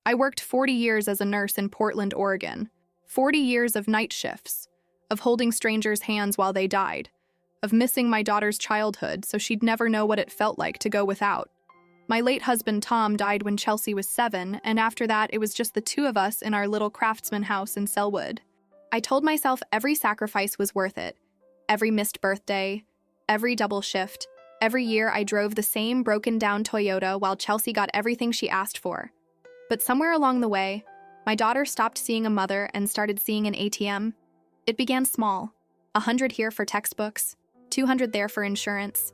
I worked 40 years as a nurse in Portland, Oregon. 40 years of night shifts, of holding strangers' hands while they died, of missing my daughter's childhood so she'd never know what it felt like to go without. My late husband, Tom, died when Chelsea was 7, and after that, it was just the two of us in our little craftsman house in Selwood. I told myself every sacrifice was worth it. Every missed birthday, every double shift, every year I drove the same broken-down Toyota while Chelsea got everything she asked for. But somewhere along the way, my daughter stopped seeing a mother and started seeing an ATM. It began small, 100 here for textbooks, 200 there for insurance.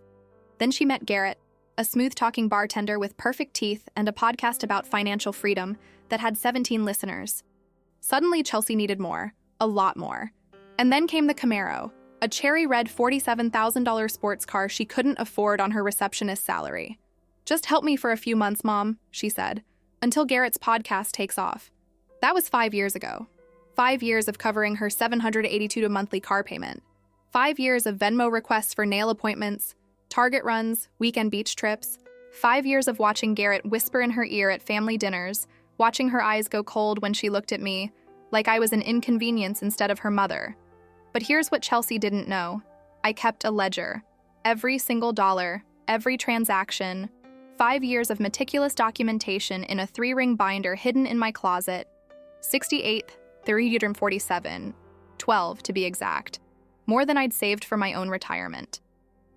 Then she met Garrett, a smooth-talking bartender with perfect teeth and a podcast about financial freedom that had 17 listeners. Suddenly, Chelsea needed more, a lot more. And then came the Camaro, a cherry red $47,000 sports car she couldn't afford on her receptionist's salary. "Just help me for a few months, Mom," she said, "until Garrett's podcast takes off." That was 5 years ago. 5 years of covering her $782 monthly car payment. 5 years of Venmo requests for nail appointments, Target runs, weekend beach trips. 5 years of watching Garrett whisper in her ear at family dinners, watching her eyes go cold when she looked at me, like I was an inconvenience instead of her mother. But here's what Chelsea didn't know. I kept a ledger. Every single dollar, every transaction. 5 years of meticulous documentation in a 3-ring binder hidden in my closet. 68th, 347, 12 to be exact. More than I'd saved for my own retirement.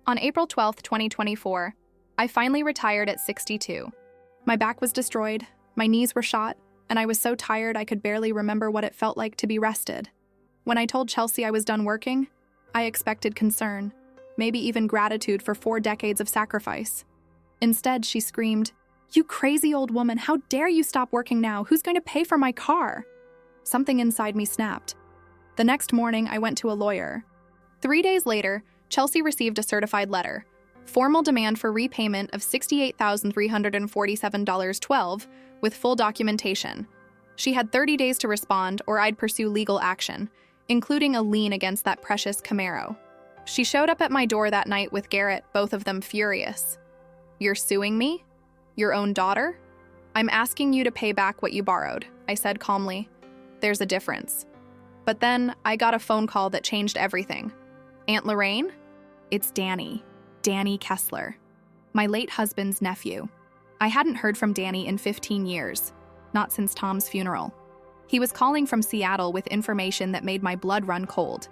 On April 12, 2024, I finally retired at 62. My back was destroyed, my knees were shot, and I was so tired I could barely remember what it felt like to be rested. When I told Chelsea I was done working, I expected concern, maybe even gratitude for 4 decades of sacrifice. Instead, she screamed, "You crazy old woman, how dare you stop working now? Who's going to pay for my car?" Something inside me snapped. The next morning, I went to a lawyer. 3 days later, Chelsea received a certified letter, formal demand for repayment of $68,347.12 with full documentation. She had 30 days to respond or I'd pursue legal action, including a lien against that precious Camaro. She showed up at my door that night with Garrett, both of them furious. "You're suing me? Your own daughter?" "I'm asking you to pay back what you borrowed," I said calmly. "There's a difference." But then I got a phone call that changed everything. "Aunt Lorraine?" "It's Danny Kessler, my late husband's nephew." I hadn't heard from Danny in 15 years, not since Tom's funeral. He was calling from Seattle with information that made my blood run cold.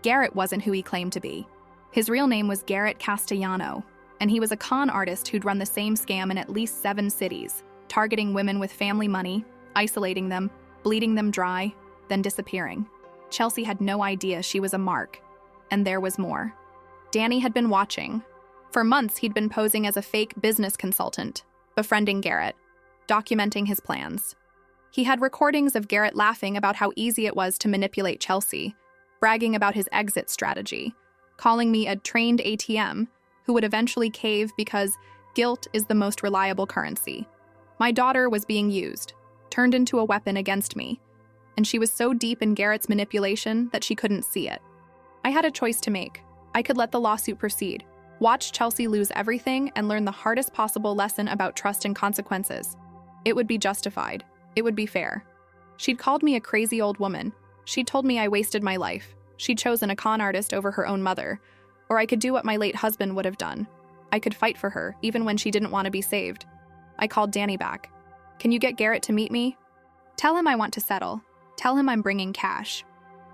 Garrett wasn't who he claimed to be. His real name was Garrett Castellano, and he was a con artist who'd run the same scam in at least 7 cities, targeting women with family money, isolating them, bleeding them dry, then disappearing. Chelsea had no idea she was a mark. And there was more. Danny had been watching. For months, he'd been posing as a fake business consultant, befriending Garrett, documenting his plans. He had recordings of Garrett laughing about how easy it was to manipulate Chelsea, bragging about his exit strategy, calling me a trained ATM who would eventually cave because guilt is the most reliable currency. My daughter was being used, turned into a weapon against me, and she was so deep in Garrett's manipulation that she couldn't see it. I had a choice to make. I could let the lawsuit proceed, watch Chelsea lose everything, and learn the hardest possible lesson about trust and consequences. It would be justified. It would be fair. She'd called me a crazy old woman. She'd told me I wasted my life. She'd chosen a con artist over her own mother. Or I could do what my late husband would have done. I could fight for her, even when she didn't want to be saved. I called Danny back. "Can you get Garrett to meet me? Tell him I want to settle. Tell him I'm bringing cash."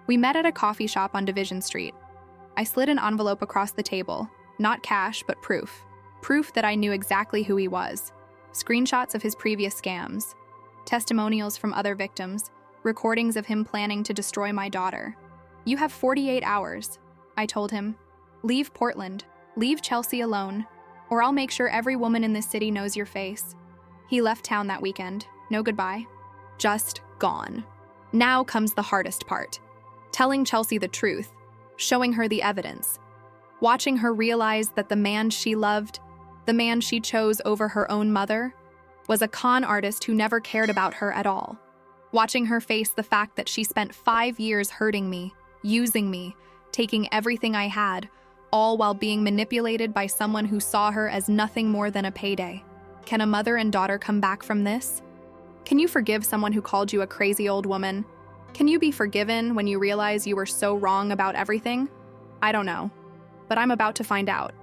We met at a coffee shop on Division Street. I slid an envelope across the table. Not cash, but proof. Proof that I knew exactly who he was. Screenshots of his previous scams. Testimonials from other victims. Recordings of him planning to destroy my daughter. "You have 48 hours, I told him. "Leave Portland. Leave Chelsea alone. Or I'll make sure every woman in this city knows your face." He left town that weekend. No goodbye. Just gone. Now comes the hardest part. Telling Chelsea the truth. Showing her the evidence. Watching her realize that the man she loved, the man she chose over her own mother, was a con artist who never cared about her at all. Watching her face the fact that she spent 5 years hurting me, using me, taking everything I had, all while being manipulated by someone who saw her as nothing more than a payday. Can a mother and daughter come back from this? Can you forgive someone who called you a crazy old woman? Can you be forgiven when you realize you were so wrong about everything? I don't know, but I'm about to find out.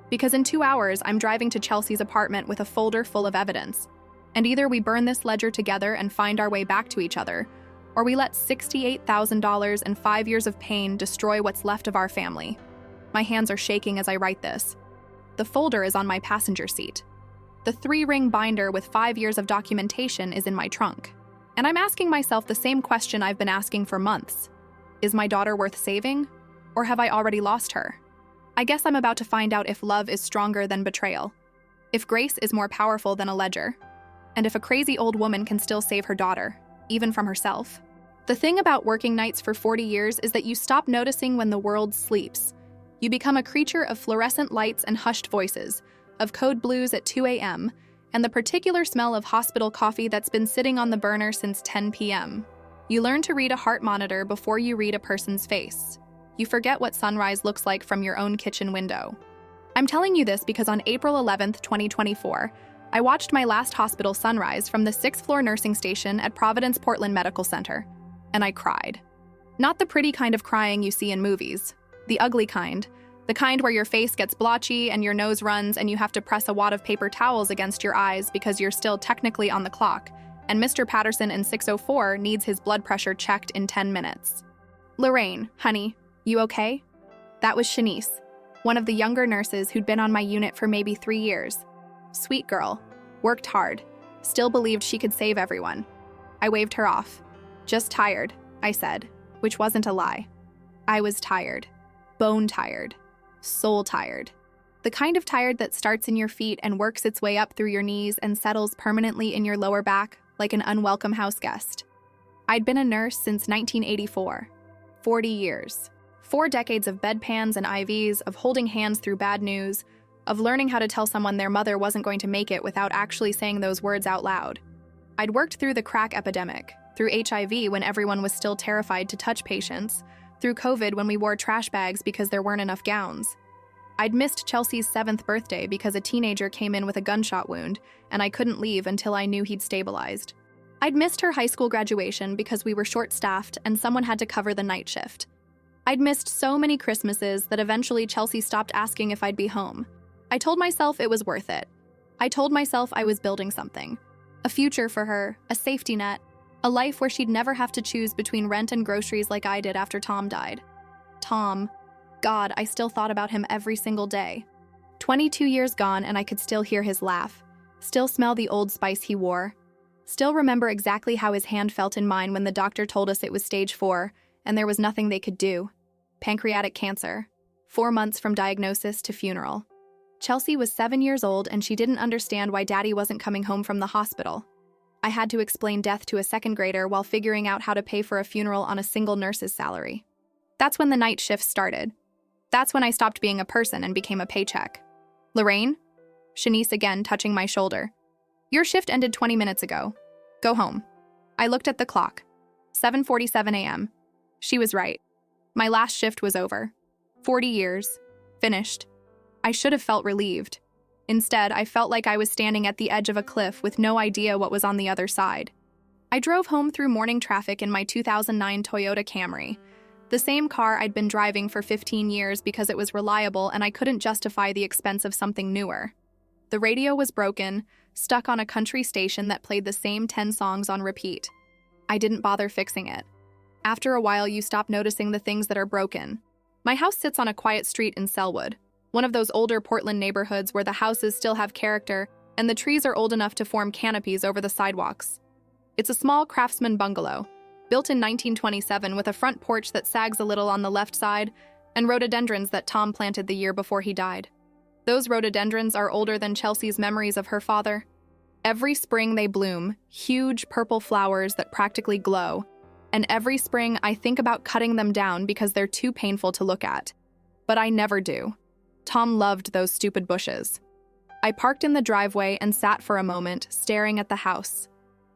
Because in 2 hours, I'm driving to Chelsea's apartment with a folder full of evidence. And either we burn this ledger together and find our way back to each other, or we let $68,000 and 5 years of pain destroy what's left of our family. My hands are shaking as I write this. The folder is on my passenger seat. The 3-ring binder with 5 years of documentation is in my trunk. And I'm asking myself the same question I've been asking for months. Is my daughter worth saving? Or have I already lost her? I guess I'm about to find out if love is stronger than betrayal. If grace is more powerful than a ledger. And if a crazy old woman can still save her daughter, even from herself. The thing about working nights for 40 years is that you stop noticing when the world sleeps. You become a creature of fluorescent lights and hushed voices, of code blues at 2 a.m., and the particular smell of hospital coffee that's been sitting on the burner since 10 p.m. You learn to read a heart monitor before you read a person's face. You forget what sunrise looks like from your own kitchen window. I'm telling you this because on April 11th, 2024, I watched my last hospital sunrise from the 6th floor nursing station at Providence Portland Medical Center, and I cried. Not the pretty kind of crying you see in movies, the ugly kind, the kind where your face gets blotchy and your nose runs and you have to press a wad of paper towels against your eyes because you're still technically on the clock, and Mr. Patterson in 604 needs his blood pressure checked in 10 minutes. Lorraine, honey, you okay? That was Shanice, one of the younger nurses who'd been on my unit for maybe 3 years. Sweet girl, worked hard, still believed she could save everyone. I waved her off. Just tired, I said, which wasn't a lie. I was tired. Bone tired. Soul tired. The kind of tired that starts in your feet and works its way up through your knees and settles permanently in your lower back like an unwelcome house guest. I'd been a nurse since 1984. 40 years. 4 decades of bedpans and IVs, of holding hands through bad news, of learning how to tell someone their mother wasn't going to make it without actually saying those words out loud. I'd worked through the crack epidemic, through HIV when everyone was still terrified to touch patients, through COVID when we wore trash bags because there weren't enough gowns. I'd missed Chelsea's 7th birthday because a teenager came in with a gunshot wound, and I couldn't leave until I knew he'd stabilized. I'd missed her high school graduation because we were short-staffed and someone had to cover the night shift. I'd missed so many Christmases that eventually Chelsea stopped asking if I'd be home. I told myself it was worth it. I told myself I was building something. A future for her, a safety net, a life where she'd never have to choose between rent and groceries like I did after Tom died. Tom. God, I still thought about him every single day. 22 years gone and I could still hear his laugh, still smell the Old Spice he wore, still remember exactly how his hand felt in mine when the doctor told us it was stage 4 and there was nothing they could do. Pancreatic cancer. 4 months from diagnosis to funeral. Chelsea was 7 years old and she didn't understand why Daddy wasn't coming home from the hospital. I had to explain death to a 2nd grader while figuring out how to pay for a funeral on a single nurse's salary. That's when the night shifts started. That's when I stopped being a person and became a paycheck. Lorraine? Shanice again, touching my shoulder. Your shift ended 20 minutes ago. Go home. I looked at the clock. 7:47 a.m. She was right. My last shift was over. 40 years. Finished. I should have felt relieved. Instead, I felt like I was standing at the edge of a cliff with no idea what was on the other side. I drove home through morning traffic in my 2009 Toyota Camry, the same car I'd been driving for 15 years because it was reliable and I couldn't justify the expense of something newer. The radio was broken, stuck on a country station that played the same 10 songs on repeat. I didn't bother fixing it. After a while, you stop noticing the things that are broken. My house sits on a quiet street in Selwood, one of those older Portland neighborhoods where the houses still have character and the trees are old enough to form canopies over the sidewalks. It's a small craftsman bungalow, built in 1927 with a front porch that sags a little on the left side and rhododendrons that Tom planted the year before he died. Those rhododendrons are older than Chelsea's memories of her father. Every spring they bloom, huge purple flowers that practically glow, and every spring I think about cutting them down because they're too painful to look at. But I never do. Tom loved those stupid bushes. I parked in the driveway and sat for a moment, staring at the house.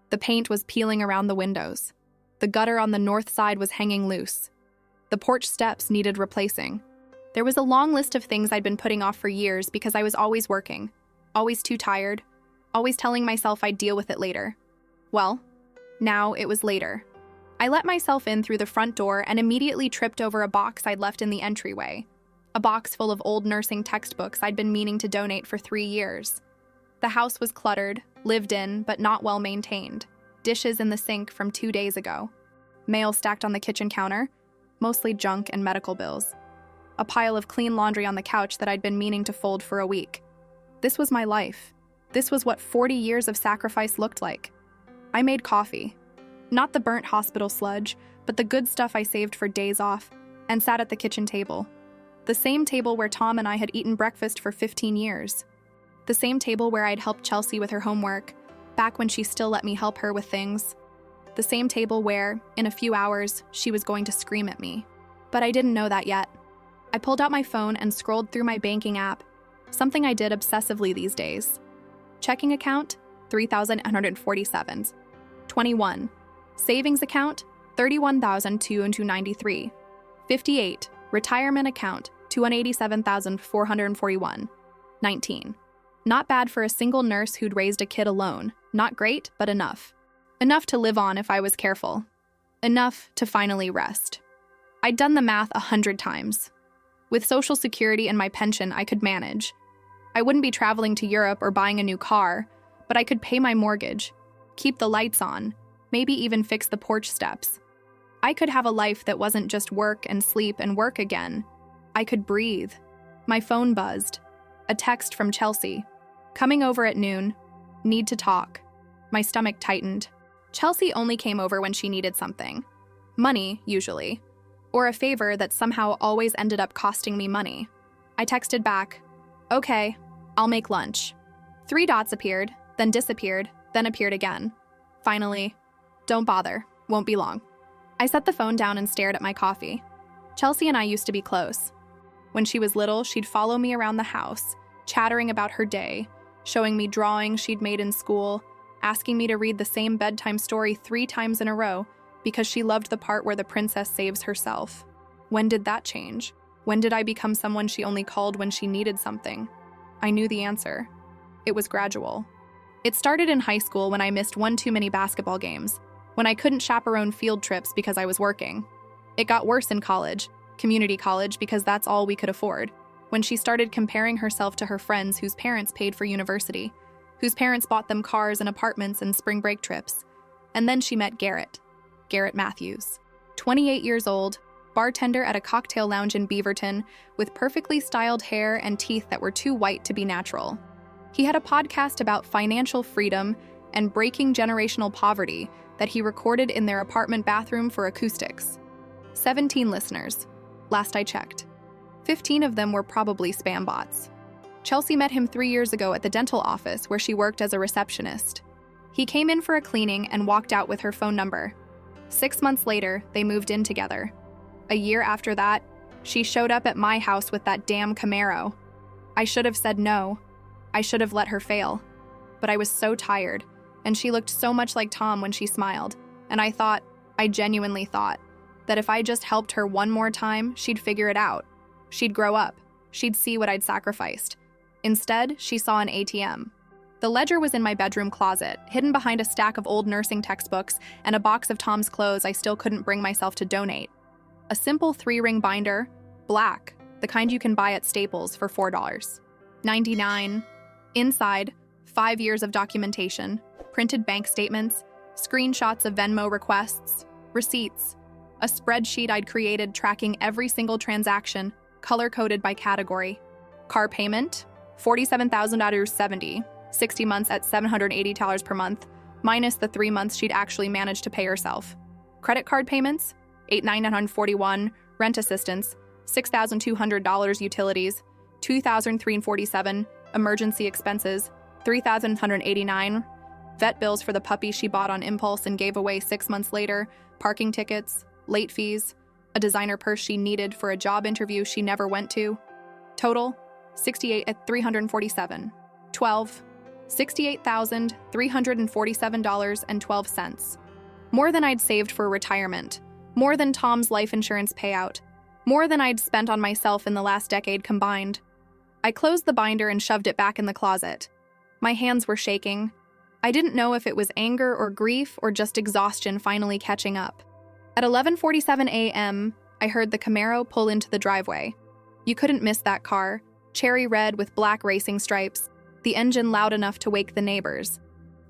The paint was peeling around the windows. The gutter on the north side was hanging loose. The porch steps needed replacing. There was a long list of things I'd been putting off for years because I was always working, always too tired, always telling myself I'd deal with it later. Well, now it was later. I let myself in through the front door and immediately tripped over a box I'd left in the entryway. A box full of old nursing textbooks I'd been meaning to donate for 3 years. The house was cluttered, lived in, but not well maintained. Dishes in the sink from 2 days ago. Mail stacked on the kitchen counter, mostly junk and medical bills. A pile of clean laundry on the couch that I'd been meaning to fold for a week. This was my life. This was what 40 years of sacrifice looked like. I made coffee. Not the burnt hospital sludge, but the good stuff I saved for days off, and sat at the kitchen table. The same table where Tom and I had eaten breakfast for 15 years. The same table where I'd helped Chelsea with her homework, back when she still let me help her with things. The same table where, in a few hours, she was going to scream at me. But I didn't know that yet. I pulled out my phone and scrolled through my banking app, something I did obsessively these days. Checking account, $3,147. 21. Savings account, $31,293. 58. Retirement account, $287,441. 19. Not bad for a single nurse who'd raised a kid alone. Not great, but enough. Enough to live on if I was careful. Enough to finally rest. I'd done the math 100 times. With Social Security and my pension, I could manage. I wouldn't be traveling to Europe or buying a new car, but I could pay my mortgage, keep the lights on, maybe even fix the porch steps. I could have a life that wasn't just work and sleep and work again. I could breathe. My phone buzzed. A text from Chelsea. Coming over at noon. Need to talk. My stomach tightened. Chelsea only came over when she needed something. Money, usually. Or a favor that somehow always ended up costing me money. I texted back, "Okay, I'll make lunch." 3 dots appeared, then disappeared, then appeared again. Finally, "Don't bother, won't be long." I set the phone down and stared at my coffee. Chelsea and I used to be close. When she was little, she'd follow me around the house, chattering about her day, showing me drawings she'd made in school, asking me to read the same bedtime story 3 times in a row because she loved the part where the princess saves herself. When did that change? When did I become someone she only called when she needed something? I knew the answer. It was gradual. It started in high school when I missed 1 too many basketball games, when I couldn't chaperone field trips because I was working. It got worse in college, community college, because that's all we could afford, when she started comparing herself to her friends whose parents paid for university, whose parents bought them cars and apartments and spring break trips. And then she met Garrett Matthews. 28 years old, bartender at a cocktail lounge in Beaverton, with perfectly styled hair and teeth that were too white to be natural. He had a podcast about financial freedom and breaking generational poverty that he recorded in their apartment bathroom for acoustics. 17 listeners, last I checked. 15 of them were probably spam bots. Chelsea met him 3 years ago at the dental office where she worked as a receptionist. He came in for a cleaning and walked out with her phone number. 6 months later, they moved in together. A year after that, she showed up at my house with that damn Camaro. I should have said no. I should have let her fail. But I was so tired, and she looked so much like Tom when she smiled, and I genuinely thought, that if I just helped her one more time, she'd figure it out. She'd grow up. She'd see what I'd sacrificed. Instead, she saw an ATM. The ledger was in my bedroom closet, hidden behind a stack of old nursing textbooks and a box of Tom's clothes I still couldn't bring myself to donate. A simple 3-ring binder, black, the kind you can buy at Staples for $4.99. Inside, 5 years of documentation, printed bank statements, screenshots of Venmo requests, receipts, a spreadsheet I'd created tracking every single transaction, color-coded by category. Car payment, $47,070, 60 months at $780 per month, minus the 3 months she'd actually managed to pay herself. Credit card payments, $8,941, rent assistance, $6,200 utilities, $2,347, emergency expenses, $3,189, vet bills for the puppy she bought on impulse and gave away 6 months later, parking tickets, late fees, a designer purse she needed for a job interview she never went to. Total, $68,347. at 12, $68,347.12. More than I'd saved for retirement, more than Tom's life insurance payout, more than I'd spent on myself in the last decade combined. I closed the binder and shoved it back in the closet. My hands were shaking. I didn't know if it was anger or grief or just exhaustion finally catching up. At 11:47 a.m., I heard the Camaro pull into the driveway. You couldn't miss that car, cherry red with black racing stripes, the engine loud enough to wake the neighbors.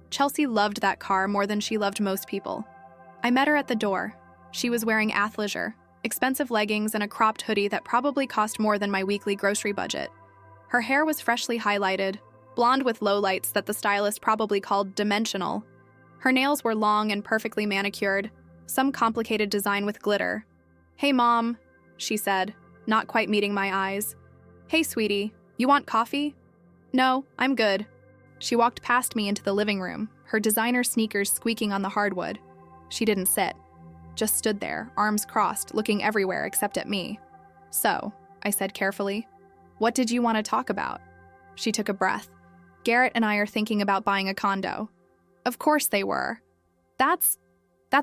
Chelsea loved that car more than she loved most people. I met her at the door. She was wearing athleisure, expensive leggings, and a cropped hoodie that probably cost more than my weekly grocery budget. Her hair was freshly highlighted, blonde with lowlights that the stylist probably called dimensional. Her nails were long and perfectly manicured, some complicated design with glitter. "Hey, Mom," she said, not quite meeting my eyes. "Hey, sweetie, you want coffee?" "No, I'm good." She walked past me into the living room, her designer sneakers squeaking on the hardwood. She didn't sit, just stood there, arms crossed, looking everywhere except at me. "So," I said carefully, "what did you want to talk about?" She took a breath. "Garrett and I are thinking about buying a condo." Of course they were. That's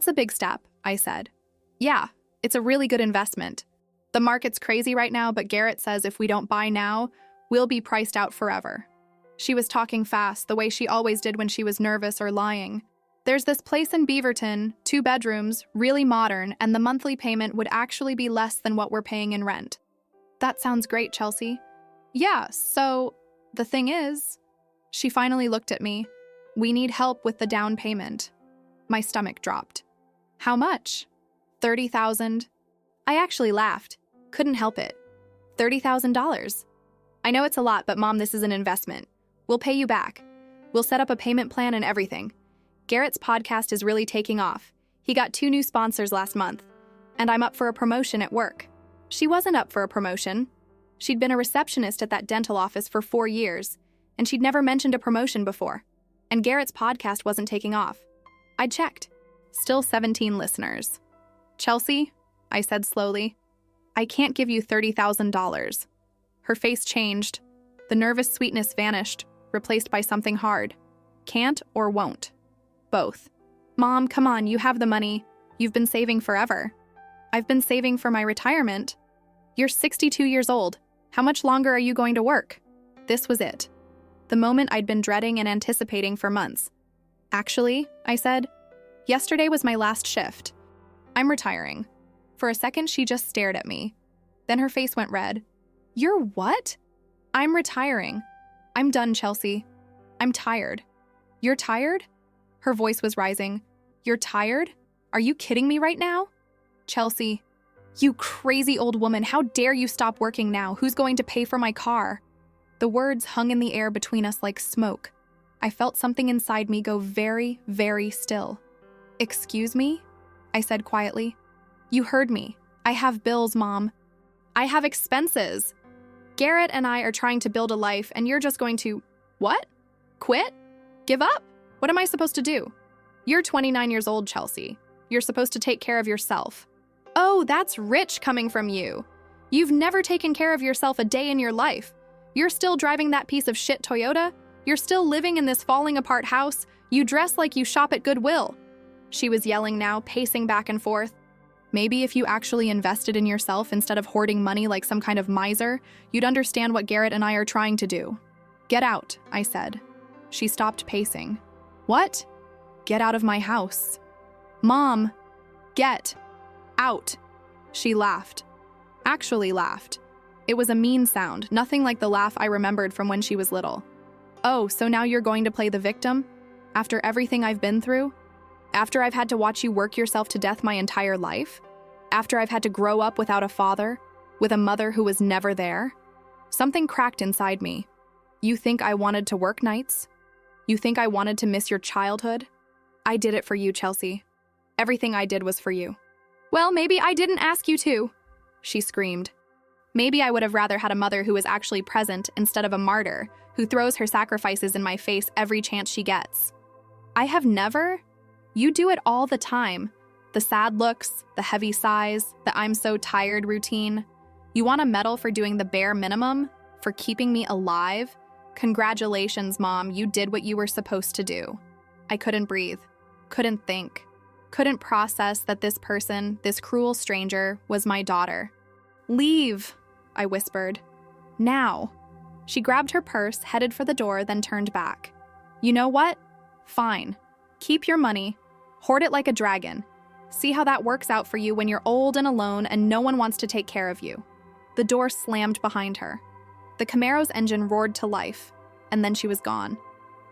a big step," I said. "Yeah, it's a really good investment. The market's crazy right now, but Garrett says if we don't buy now, we'll be priced out forever." She was talking fast, the way she always did when she was nervous or lying. "There's this place in Beaverton, 2 bedrooms, really modern, and the monthly payment would actually be less than what we're paying in rent." "That sounds great, Chelsea." "Yeah, so the thing is," she finally looked at me, "we need help with the down payment." My stomach dropped. "How much?" $30,000. I actually laughed. Couldn't help it. $30,000. "I know it's a lot, but Mom, this is an investment. We'll pay you back. We'll set up a payment plan and everything. Garrett's podcast is really taking off. He got 2 new sponsors last month. And I'm up for a promotion at work." She wasn't up for a promotion. She'd been a receptionist at that dental office for 4 years, and she'd never mentioned a promotion before. And Garrett's podcast wasn't taking off. I checked. Still 17 listeners. "Chelsea," I said slowly, "I can't give you $30,000. Her face changed. The nervous sweetness vanished, replaced by something hard. "Can't or won't?" "Both." "Mom, come on, you have the money. You've been saving forever." "I've been saving for my retirement." "You're 62 years old. How much longer are you going to work?" This was it. The moment I'd been dreading and anticipating for months. "Actually," I said, "yesterday was my last shift. I'm retiring." For a second, she just stared at me. Then her face went red. "You're what?" "I'm retiring. I'm done, Chelsea. I'm tired." "You're tired?" Her voice was rising. "You're tired? Are you kidding me right now?" "Chelsea, you crazy old woman, how dare you stop working now? Who's going to pay for my car?" The words hung in the air between us like smoke. I felt something inside me go very, very still. "Excuse me?" I said quietly. "You heard me. I have bills, Mom. I have expenses. Garrett and I are trying to build a life, and you're just going to, what? Quit? Give up? What am I supposed to do?" "You're 29 years old, Chelsea. You're supposed to take care of yourself." "Oh, that's rich coming from you. You've never taken care of yourself a day in your life. You're still driving that piece of shit Toyota. You're still living in this falling apart house. You dress like you shop at Goodwill." She was yelling now, pacing back and forth. "Maybe if you actually invested in yourself instead of hoarding money like some kind of miser, you'd understand what Garrett and I are trying to do." "Get out," I said. She stopped pacing. "What?" "Get out of my house." "Mom, get out." She laughed. Actually laughed. It was a mean sound, nothing like the laugh I remembered from when she was little. "Oh, so now you're going to play the victim? After everything I've been through? After I've had to watch you work yourself to death my entire life? After I've had to grow up without a father, with a mother who was never there?" Something cracked inside me. "You think I wanted to work nights? You think I wanted to miss your childhood? I did it for you, Chelsea. Everything I did was for you." "Well, maybe I didn't ask you to," she screamed. Maybe I would have rather had a mother who was actually present instead of a martyr who throws her sacrifices in my face every chance she gets. "I have never. You do it all the time. The sad looks, the heavy sighs, the I'm so tired routine. You want a medal for doing the bare minimum? For keeping me alive? Congratulations, Mom, you did what you were supposed to do." I couldn't breathe, couldn't think, couldn't process that this person, this cruel stranger, was my daughter. "Leave," I whispered. "Now." She grabbed her purse, headed for the door, then turned back. "You know what? Fine. Keep your money. Hoard it like a dragon. See how that works out for you when you're old and alone and no one wants to take care of you. The door slammed behind her. The Camaro's engine roared to life, and then she was gone.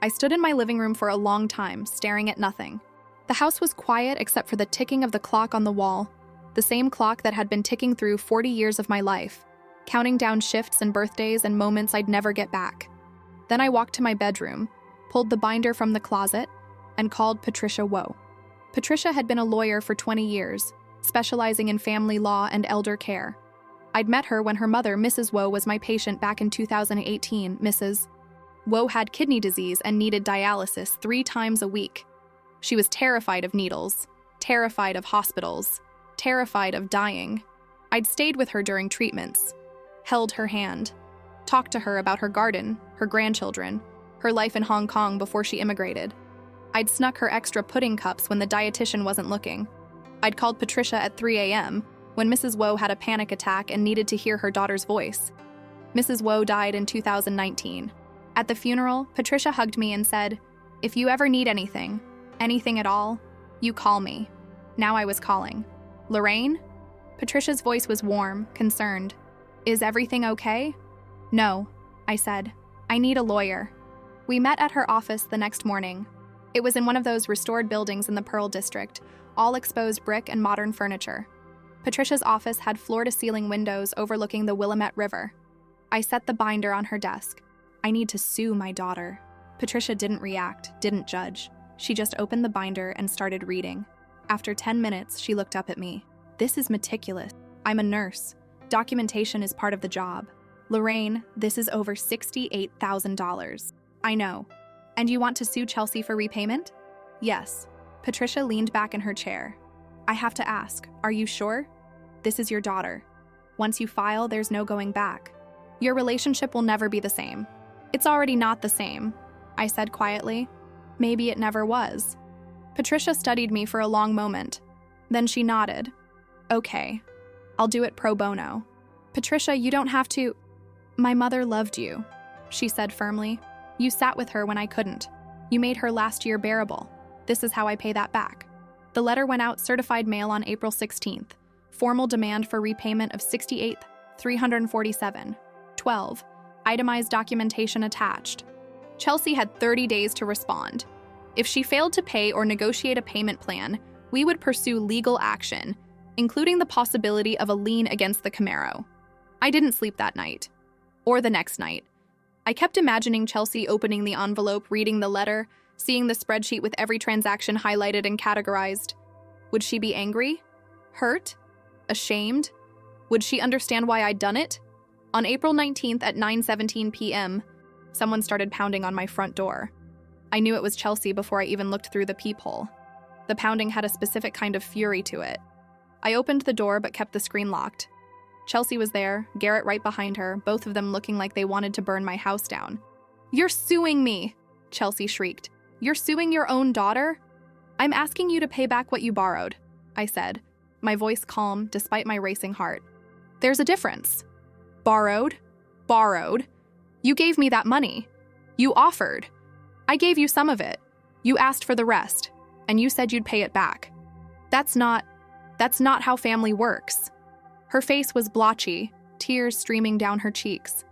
I stood in my living room for a long time, staring at nothing. The house was quiet except for the ticking of the clock on the wall, the same clock that had been ticking through 40 years of my life, counting down shifts and birthdays and moments I'd never get back. Then I walked to my bedroom, pulled the binder from the closet, and called Patricia Woe. Patricia had been a lawyer for 20 years, specializing in family law and elder care. I'd met her when her mother, Mrs. Woe, was my patient back in 2018. Mrs. Woe had kidney disease and needed dialysis 3 times a week. She was terrified of needles, terrified of hospitals, terrified of dying. I'd stayed with her during treatments, held her hand, talked to her about her garden, her grandchildren, her life in Hong Kong before she immigrated. I'd snuck her extra pudding cups when the dietitian wasn't looking. I'd called Patricia at 3 a.m. when Mrs. Woe had a panic attack and needed to hear her daughter's voice. Mrs. Woe died in 2019. At the funeral, Patricia hugged me and said, "If you ever need anything at all, you call me." Now I was calling. "Lorraine?" Patricia's voice was warm, concerned. "Is everything okay?" "No," I said. "I need a lawyer." We met at her office the next morning. It was in one of those restored buildings in the Pearl District, all exposed brick and modern furniture. Patricia's office had floor-to-ceiling windows overlooking the Willamette River. I set the binder on her desk. I need to sue my daughter. Patricia didn't react, didn't judge. She just opened the binder and started reading. After 10 minutes, she looked up at me. "This is meticulous. I'm a nurse. Documentation is part of the job. Lorraine, this is over $68,000. I know. And you want to sue Chelsea for repayment?" "Yes." Patricia leaned back in her chair. "I have to ask, are you sure? This is your daughter. Once you file, there's no going back. Your relationship will never be the same." "It's already not the same," I said quietly. "Maybe it never was." Patricia studied me for a long moment. Then she nodded. "Okay, I'll do it pro bono." "Patricia, you don't have to." "My mother loved you," she said firmly. "You sat with her when I couldn't. You made her last year bearable. This is how I pay that back." The letter went out certified mail on April 16th. Formal demand for repayment of $68,347. 12. Itemized documentation attached. Chelsea had 30 days to respond. If she failed to pay or negotiate a payment plan, we would pursue legal action, including the possibility of a lien against the Camaro. I didn't sleep that night. Or the next night. I kept imagining Chelsea opening the envelope, reading the letter, seeing the spreadsheet with every transaction highlighted and categorized. Would she be angry? Hurt? Ashamed? Would she understand why I'd done it? On April 19th at 9:17 p.m., someone started pounding on my front door. I knew it was Chelsea before I even looked through the peephole. The pounding had a specific kind of fury to it. I opened the door but kept the screen locked. Chelsea was there, Garrett right behind her, both of them looking like they wanted to burn my house down. "You're suing me!" Chelsea shrieked. "You're suing your own daughter?" "I'm asking you to pay back what you borrowed," I said, my voice calm despite my racing heart. "There's a difference." "Borrowed? Borrowed? You gave me that money. You offered. I gave you some of it. You asked for the rest, and you said you'd pay it back. That's not how family works." Her face was blotchy, tears streaming down her cheeks.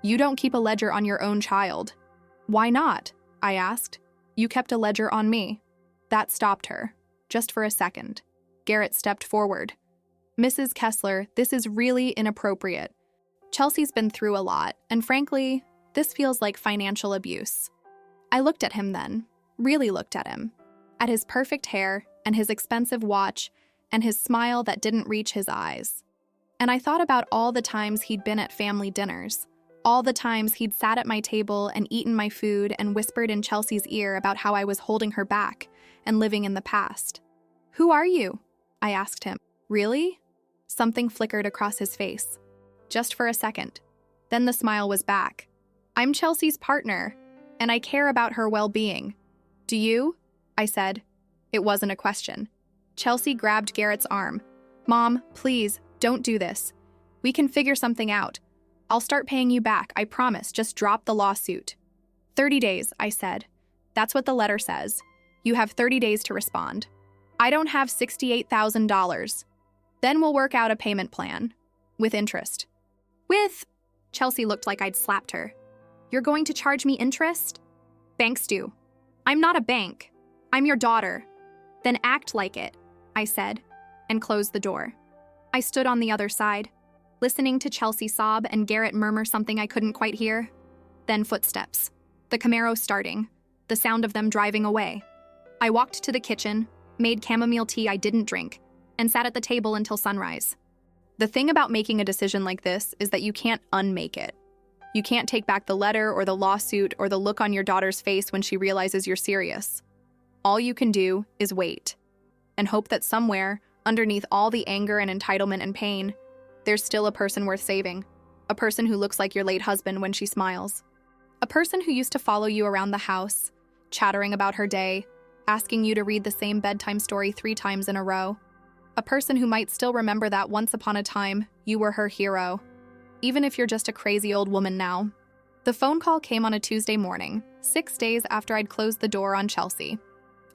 "You don't keep a ledger on your own child." "Why not?" I asked. "You kept a ledger on me." That stopped her, just for a second. Garrett stepped forward. "Mrs. Kessler, this is really inappropriate. Chelsea's been through a lot, and frankly, this feels like financial abuse." I looked at him then, really looked at him, at his perfect hair and his expensive watch and his smile that didn't reach his eyes. And I thought about all the times he'd been at family dinners, all the times he'd sat at my table and eaten my food and whispered in Chelsea's ear about how I was holding her back and living in the past. "Who are you?" I asked him. "Really?" Something flickered across his face. Just for a second. Then the smile was back. "I'm Chelsea's partner, and I care about her well-being." "Do you?" I said. It wasn't a question. Chelsea grabbed Garrett's arm. "Mom, please, don't do this. We can figure something out. I'll start paying you back, I promise. Just drop the lawsuit." 30 days, I said. That's what the letter says. You have 30 days to respond. I don't have $68,000. Then we'll work out a payment plan. With interest. Chelsea looked like I'd slapped her. You're going to charge me interest? Banks do. I'm not a bank. I'm your daughter. Then act like it, I said, and closed the door. I stood on the other side, listening to Chelsea sob and Garrett murmur something I couldn't quite hear. Then footsteps. The Camaro starting. The sound of them driving away. I walked to the kitchen, made chamomile tea I didn't drink, and sat at the table until sunrise. The thing about making a decision like this is that you can't unmake it. You can't take back the letter or the lawsuit or the look on your daughter's face when she realizes you're serious. All you can do is wait and hope that somewhere, underneath all the anger and entitlement and pain, there's still a person worth saving. A person who looks like your late husband when she smiles. A person who used to follow you around the house, chattering about her day, asking you to read the same bedtime story 3 times in a row. A person who might still remember that once upon a time, you were her hero, even if you're just a crazy old woman now. The phone call came on a Tuesday morning, 6 days after I'd closed the door on Chelsea.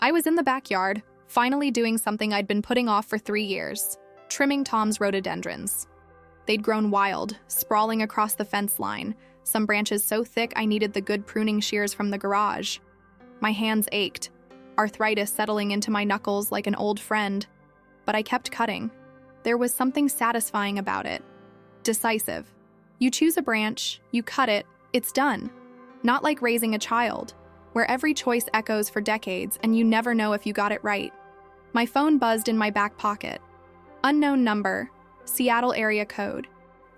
I was in the backyard, finally doing something I'd been putting off for 3 years, trimming Tom's rhododendrons. They'd grown wild, sprawling across the fence line, some branches so thick I needed the good pruning shears from the garage. My hands ached, arthritis settling into my knuckles like an old friend. But I kept cutting. There was something satisfying about it. Decisive. You choose a branch, you cut it, it's done. Not like raising a child, where every choice echoes for decades and you never know if you got it right. My phone buzzed in my back pocket. Unknown number, Seattle area code.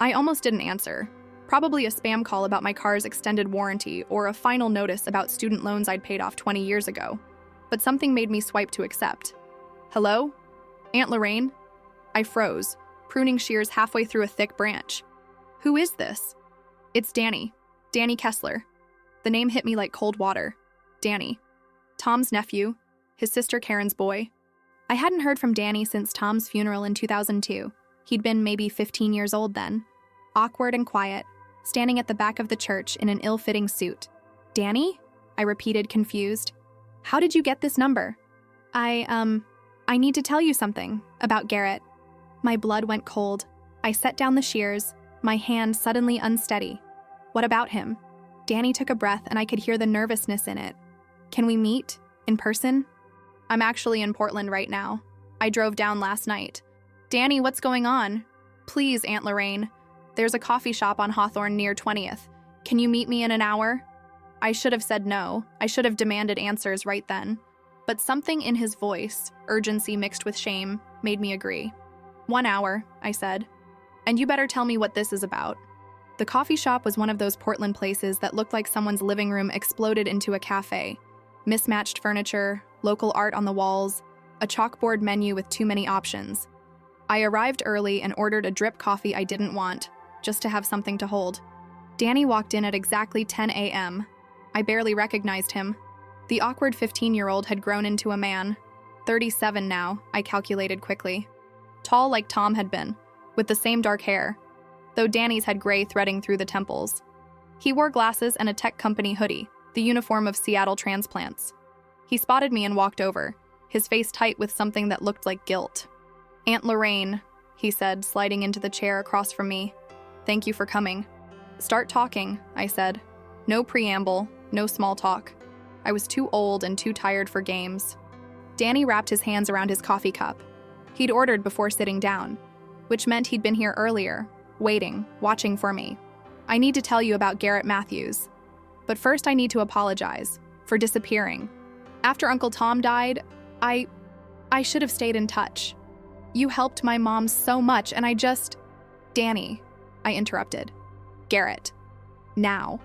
I almost didn't answer. Probably a spam call about my car's extended warranty or a final notice about student loans I'd paid off 20 years ago. But something made me swipe to accept. Hello? Aunt Lorraine? I froze, pruning shears halfway through a thick branch. Who is this? It's Danny. Danny Kessler. The name hit me like cold water. Danny. Tom's nephew. His sister Karen's boy. I hadn't heard from Danny since Tom's funeral in 2002. He'd been maybe 15 years old then. Awkward and quiet, standing at the back of the church in an ill-fitting suit. Danny? I repeated, confused. How did you get this number? I need to tell you something about Garrett. My blood went cold. I set down the shears, my hand suddenly unsteady. What about him? Danny took a breath and I could hear the nervousness in it. Can we meet? In person? I'm actually in Portland right now. I drove down last night. Danny, what's going on? Please, Aunt Lorraine. There's a coffee shop on Hawthorne near 20th. Can you meet me in an hour? I should have said no. I should have demanded answers right then. But something in his voice, urgency mixed with shame, made me agree. 1 hour, I said. And you better tell me what this is about. The coffee shop was one of those Portland places that looked like someone's living room exploded into a cafe. Mismatched furniture, local art on the walls, a chalkboard menu with too many options. I arrived early and ordered a drip coffee I didn't want, just to have something to hold. Danny walked in at exactly 10 a.m. I barely recognized him. The awkward 15-year-old had grown into a man. 37 now, I calculated quickly. Tall like Tom had been, with the same dark hair, though Danny's had gray threading through the temples. He wore glasses and a tech company hoodie, the uniform of Seattle transplants. He spotted me and walked over, his face tight with something that looked like guilt. Aunt Lorraine, he said, sliding into the chair across from me. Thank you for coming. Start talking, I said. No preamble, no small talk. I was too old and too tired for games. Danny wrapped his hands around his coffee cup. He'd ordered before sitting down, which meant he'd been here earlier, waiting, watching for me. I need to tell you about Garrett Matthews. But first I need to apologize for disappearing. After Uncle Tom died, I should have stayed in touch. You helped my mom so much and Danny, I interrupted. Garrett. Now.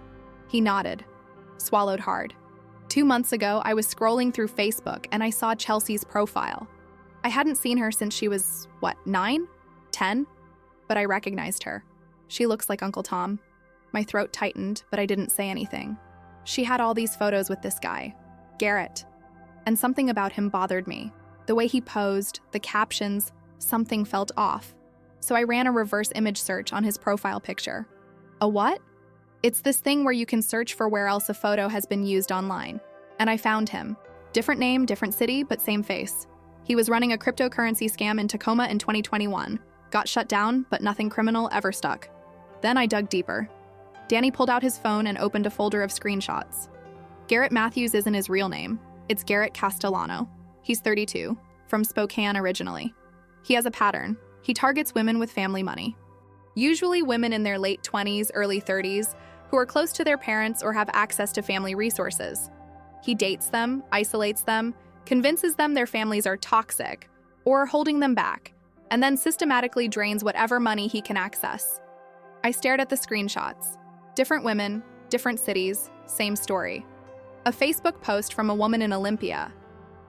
He nodded, swallowed hard. 2 months ago, I was scrolling through Facebook and I saw Chelsea's profile. I hadn't seen her since she was, 9? 10? But I recognized her. She looks like Uncle Tom. My throat tightened, but I didn't say anything. She had all these photos with this guy, Garrett. And something about him bothered me. The way he posed, the captions, something felt off. So I ran a reverse image search on his profile picture. A what? It's this thing where you can search for where else a photo has been used online. And I found him. Different name, different city, but same face. He was running a cryptocurrency scam in Tacoma in 2021. Got shut down, but nothing criminal ever stuck. Then I dug deeper. Danny pulled out his phone and opened a folder of screenshots. Garrett Matthews isn't his real name. It's Garrett Castellano. He's 32, from Spokane originally. He has a pattern. He targets women with family money. Usually women in their late 20s, early 30s, who are close to their parents or have access to family resources. He dates them, isolates them, convinces them their families are toxic or holding them back, and then systematically drains whatever money he can access. I stared at the screenshots. Different women, different cities, same story. A Facebook post from a woman in Olympia.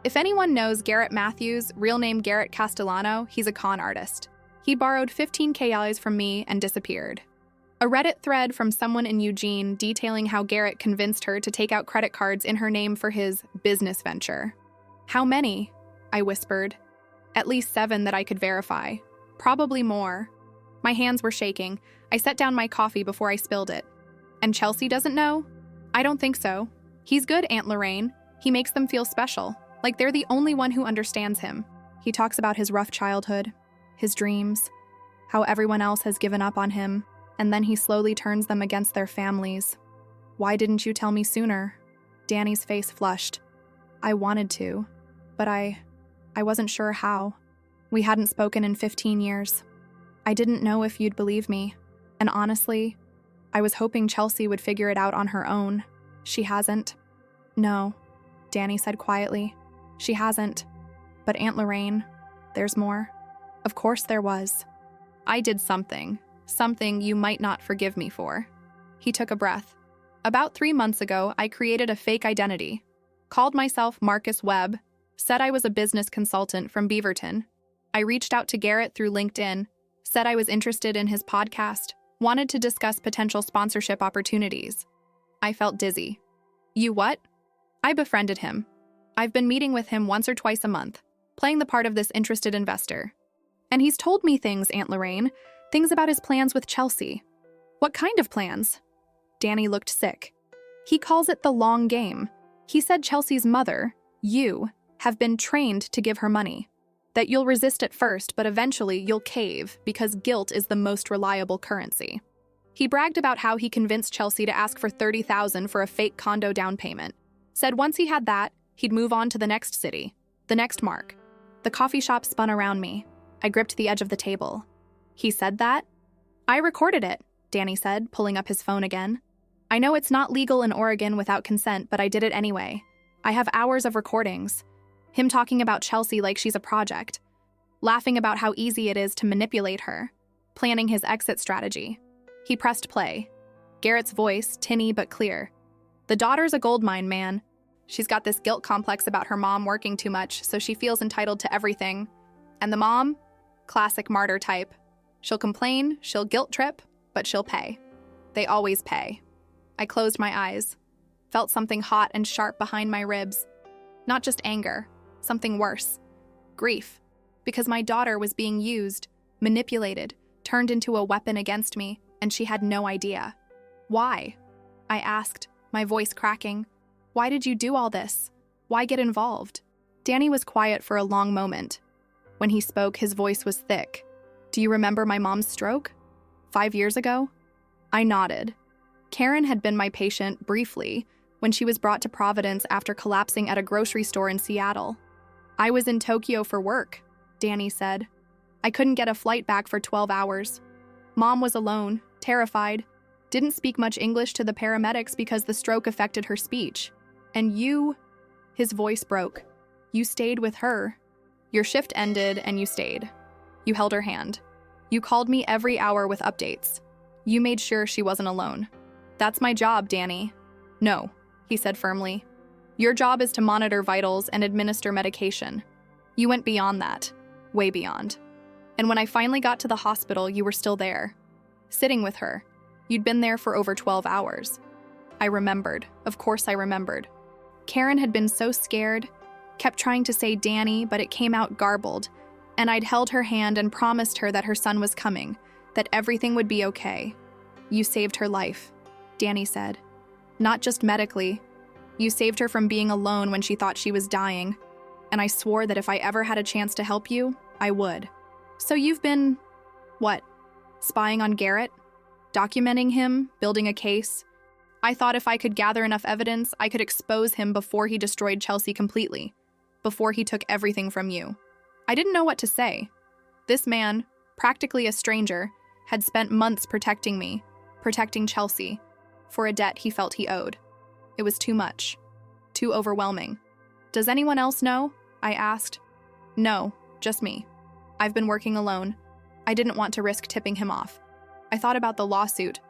If anyone knows Garrett Matthews, real name Garrett Castellano, he's a con artist. He borrowed $15K from me and disappeared. A Reddit thread from someone in Eugene detailing how Garrett convinced her to take out credit cards in her name for his business venture. How many? I whispered. At least 7 that I could verify. Probably more. My hands were shaking. I set down my coffee before I spilled it. And Chelsea doesn't know? I don't think so. He's good, Aunt Lorraine. He makes them feel special, like they're the only one who understands him. He talks about his rough childhood, his dreams, how everyone else has given up on him, and then he slowly turns them against their families. Why didn't you tell me sooner? Danny's face flushed. I wanted to, but I wasn't sure how. We hadn't spoken in 15 years. I didn't know if you'd believe me, and honestly, I was hoping Chelsea would figure it out on her own. She hasn't. No, Danny said quietly. She hasn't. But Aunt Lorraine, there's more. Of course there was. I did something you might not forgive me for. He took a breath. About 3 months ago, I created a fake identity, called myself Marcus Webb, said I was a business consultant from Beaverton. I reached out to Garrett through LinkedIn, said I was interested in his podcast, wanted to discuss potential sponsorship opportunities. I felt dizzy. You what? I befriended him. I've been meeting with him once or twice a month, playing the part of this interested investor. And he's told me things, Aunt Lorraine, things about his plans with Chelsea. What kind of plans? Danny looked sick. He calls it the long game. He said Chelsea's mother, you, have been trained to give her money. That you'll resist at first, but eventually you'll cave because guilt is the most reliable currency. He bragged about how he convinced Chelsea to ask for $30,000 for a fake condo down payment. Said once he had that, he'd move on to the next city, the next mark. The coffee shop spun around me. I gripped the edge of the table. He said that? I recorded it, Danny said, pulling up his phone again. I know it's not legal in Oregon without consent, but I did it anyway. I have hours of recordings. Him talking about Chelsea like she's a project. Laughing about how easy it is to manipulate her. Planning his exit strategy. He pressed play. Garrett's voice, tinny but clear. The daughter's a goldmine, man. She's got this guilt complex about her mom working too much, so she feels entitled to everything. And the mom? Classic martyr type. She'll complain, she'll guilt trip, but she'll pay. They always pay. I closed my eyes. Felt something hot and sharp behind my ribs. Not just anger, something worse. Grief. Because my daughter was being used, manipulated, turned into a weapon against me, and she had no idea. Why? I asked, my voice cracking. Why did you do all this? Why get involved? Danny was quiet for a long moment. When he spoke, his voice was thick. Do you remember my mom's stroke? 5 years ago? I nodded. Karen had been my patient briefly when she was brought to Providence after collapsing at a grocery store in Seattle. I was in Tokyo for work, Danny said. I couldn't get a flight back for 12 hours. Mom was alone, terrified, didn't speak much English to the paramedics because the stroke affected her speech. And you, his voice broke. You stayed with her. Your shift ended and you stayed. You held her hand. You called me every hour with updates. You made sure she wasn't alone. That's my job, Danny. No, he said firmly. Your job is to monitor vitals and administer medication. You went beyond that, way beyond. And when I finally got to the hospital, you were still there, sitting with her. You'd been there for over 12 hours. I remembered. Of course I remembered. Karen had been so scared, kept trying to say Danny, but it came out garbled, and I'd held her hand and promised her that her son was coming, that everything would be okay. You saved her life, Danny said. Not just medically, You saved her from being alone when she thought she was dying. And I swore that if I ever had a chance to help you, I would. So you've been, what, spying on Garrett? Documenting him? Building a case? I thought if I could gather enough evidence, I could expose him before he destroyed Chelsea completely. Before he took everything from you. I didn't know what to say. This man, practically a stranger, had spent months protecting me, protecting Chelsea, for a debt he felt he owed. It was too much. Too overwhelming. Does anyone else know? I asked. No, just me. I've been working alone. I didn't want to risk tipping him off. I thought about the lawsuit,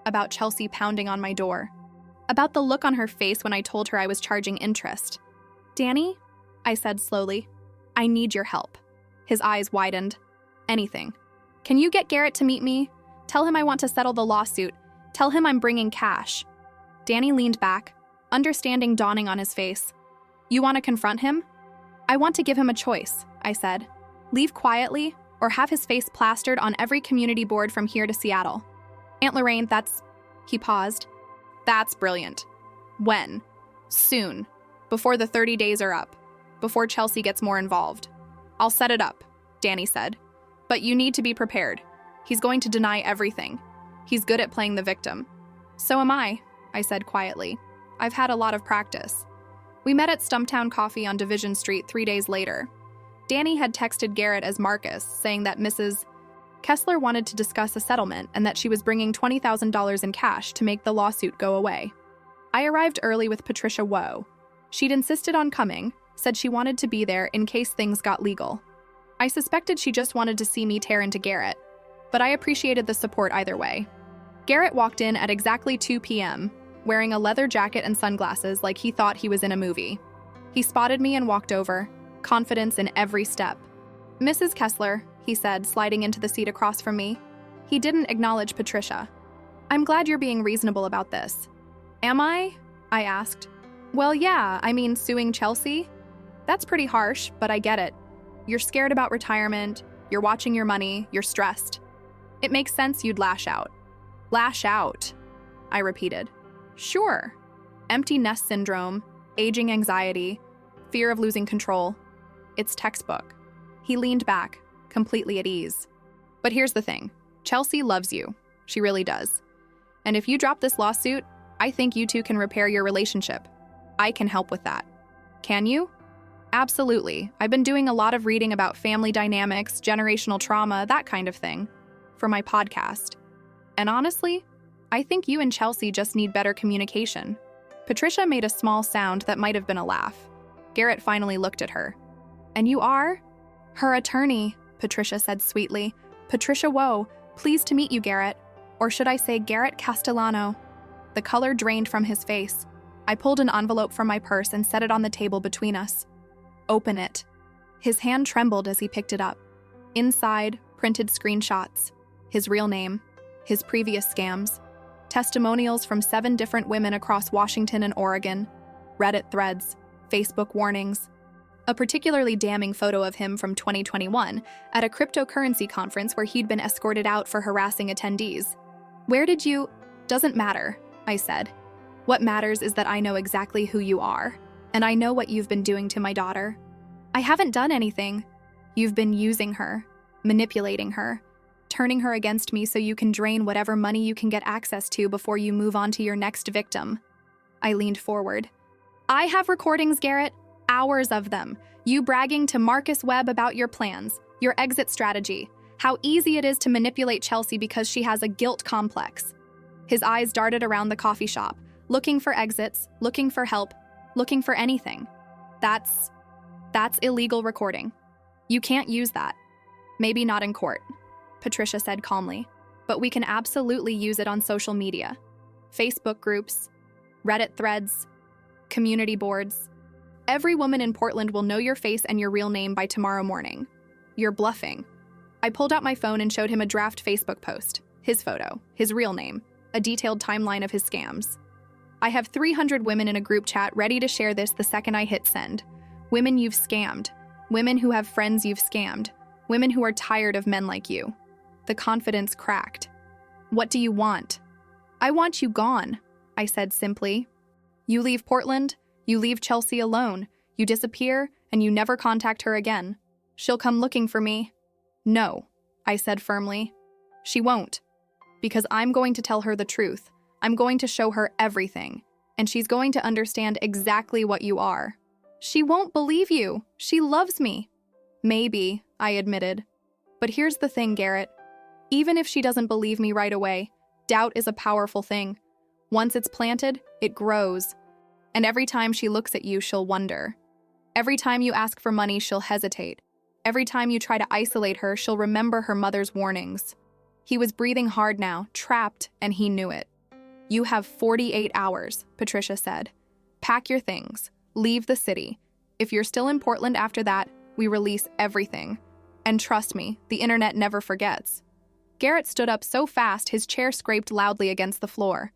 about Chelsea pounding on my door, about the look on her face when I told her I was charging interest. Danny, I said slowly, I need your help. His eyes widened. Anything. Can you get Garrett to meet me? Tell him I want to settle the lawsuit. Tell him I'm bringing cash. Danny leaned back, understanding dawning on his face. You want to confront him? I want to give him a choice, I said. Leave quietly, or have his face plastered on every community board from here to Seattle. Aunt Lorraine, He paused. That's brilliant. When? Soon. Before the 30 days are up. Before Chelsea gets more involved. I'll set it up, Danny said. But you need to be prepared. He's going to deny everything. He's good at playing the victim. So am I said quietly. I've had a lot of practice. We met at Stumptown Coffee on Division Street 3 days later. Danny had texted Garrett as Marcus, saying that Mrs. Kessler wanted to discuss a settlement and that she was bringing $20,000 in cash to make the lawsuit go away. I arrived early with Patricia Woe. She'd insisted on coming, said she wanted to be there in case things got legal. I suspected she just wanted to see me tear into Garrett, but I appreciated the support either way. Garrett walked in at exactly 2 p.m., wearing a leather jacket and sunglasses like he thought he was in a movie. He spotted me and walked over, confidence in every step. Mrs. Kessler, he said, sliding into the seat across from me. He didn't acknowledge Patricia. I'm glad you're being reasonable about this. Am I? I asked. Well, yeah, suing Chelsea? That's pretty harsh, but I get it. You're scared about retirement, you're watching your money, you're stressed. It makes sense you'd lash out. Lash out, I repeated. Sure. Empty nest syndrome, aging anxiety, fear of losing control. It's textbook. He leaned back, completely at ease. But here's the thing. Chelsea loves you. She really does. And if you drop this lawsuit, I think you two can repair your relationship. I can help with that. Can you? Absolutely. I've been doing a lot of reading about family dynamics, generational trauma, that kind of thing, for my podcast. And honestly, I think you and Chelsea just need better communication. Patricia made a small sound that might have been a laugh. Garrett finally looked at her. And you are? Her attorney, Patricia said sweetly. Patricia Woe, pleased to meet you, Garrett. Or should I say Garrett Castellano? The color drained from his face. I pulled an envelope from my purse and set it on the table between us. Open it. His hand trembled as he picked it up. Inside, printed screenshots. His real name. His previous scams. Testimonials from 7 different women across Washington and Oregon. Reddit threads. Facebook warnings. A particularly damning photo of him from 2021 at a cryptocurrency conference where he'd been escorted out for harassing attendees. Where did you? Doesn't matter, I said. What matters is that I know exactly who you are, and I know what you've been doing to my daughter. I haven't done anything. You've been using her, manipulating her, turning her against me so you can drain whatever money you can get access to before you move on to your next victim. I leaned forward. I have recordings, Garrett. Hours of them. You bragging to Marcus Webb about your plans, your exit strategy, how easy it is to manipulate Chelsea because she has a guilt complex. His eyes darted around the coffee shop, looking for exits, looking for help, looking for anything. That's illegal recording. You can't use that. Maybe not in court, Patricia said calmly, but we can absolutely use it on social media. Facebook groups, Reddit threads, community boards. Every woman in Portland will know your face and your real name by tomorrow morning. You're bluffing. I pulled out my phone and showed him a draft Facebook post, his photo, his real name, a detailed timeline of his scams. I have 300 women in a group chat ready to share this the second I hit send. Women you've scammed. Women who have friends you've scammed. Women who are tired of men like you. The confidence cracked. What do you want? I want you gone, I said simply. You leave Portland, you leave Chelsea alone, you disappear, and you never contact her again. She'll come looking for me. No, I said firmly. She won't. Because I'm going to tell her the truth. I'm going to show her everything. And she's going to understand exactly what you are. She won't believe you. She loves me. Maybe, I admitted. But here's the thing, Garrett. Even if she doesn't believe me right away, doubt is a powerful thing. Once it's planted, it grows. And every time she looks at you, she'll wonder. Every time you ask for money, she'll hesitate. Every time you try to isolate her, she'll remember her mother's warnings. He was breathing hard now, trapped, and he knew it. You have 48 hours, Patricia said. Pack your things. Leave the city. If you're still in Portland after that, we release everything. And trust me, the internet never forgets. Garrett stood up so fast his chair scraped loudly against the floor.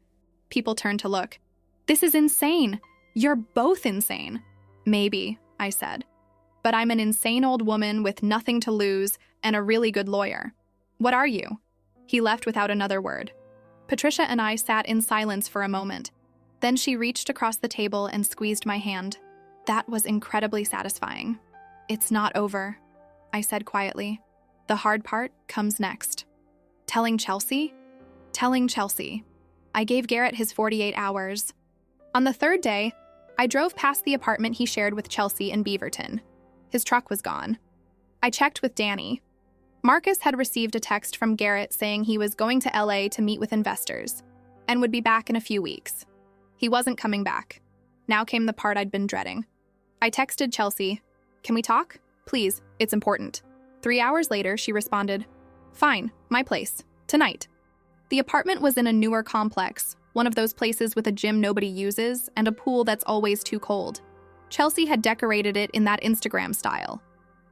People turned to look. This is insane. You're both insane. Maybe, I said. But I'm an insane old woman with nothing to lose and a really good lawyer. What are you? He left without another word. Patricia and I sat in silence for a moment. Then she reached across the table and squeezed my hand. That was incredibly satisfying. It's not over, I said quietly. The hard part comes next. Telling Chelsea? Telling Chelsea. I gave Garrett his 48 hours. On the third day, I drove past the apartment he shared with Chelsea in Beaverton. His truck was gone. I checked with Danny. Marcus had received a text from Garrett saying he was going to LA to meet with investors and would be back in a few weeks. He wasn't coming back. Now came the part I'd been dreading. I texted Chelsea, "Can we talk? Please, it's important." 3 hours later, she responded, "Fine, my place, tonight." The apartment was in a newer complex, one of those places with a gym nobody uses and a pool that's always too cold. Chelsea had decorated it in that Instagram style.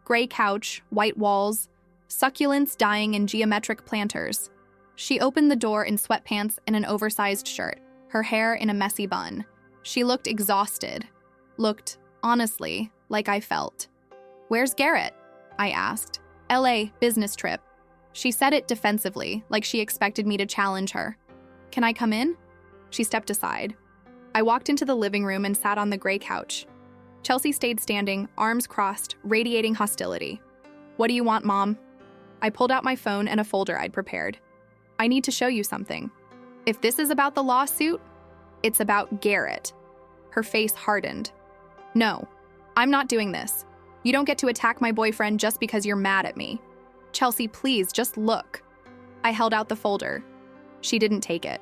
Gray couch, white walls, succulents dying in geometric planters. She opened the door in sweatpants and an oversized shirt, her hair in a messy bun. She looked exhausted. Looked, honestly, like I felt. "Where's Garrett?" I asked. "LA, business trip." She said it defensively, like she expected me to challenge her. "Can I come in?" She stepped aside. I walked into the living room and sat on the gray couch. Chelsea stayed standing, arms crossed, radiating hostility. "What do you want, Mom?" I pulled out my phone and a folder I'd prepared. "I need to show you something. If this is about the lawsuit, it's about Garrett." Her face hardened. "No, I'm not doing this. You don't get to attack my boyfriend just because you're mad at me. Chelsea, please, just look." I held out the folder. She didn't take it.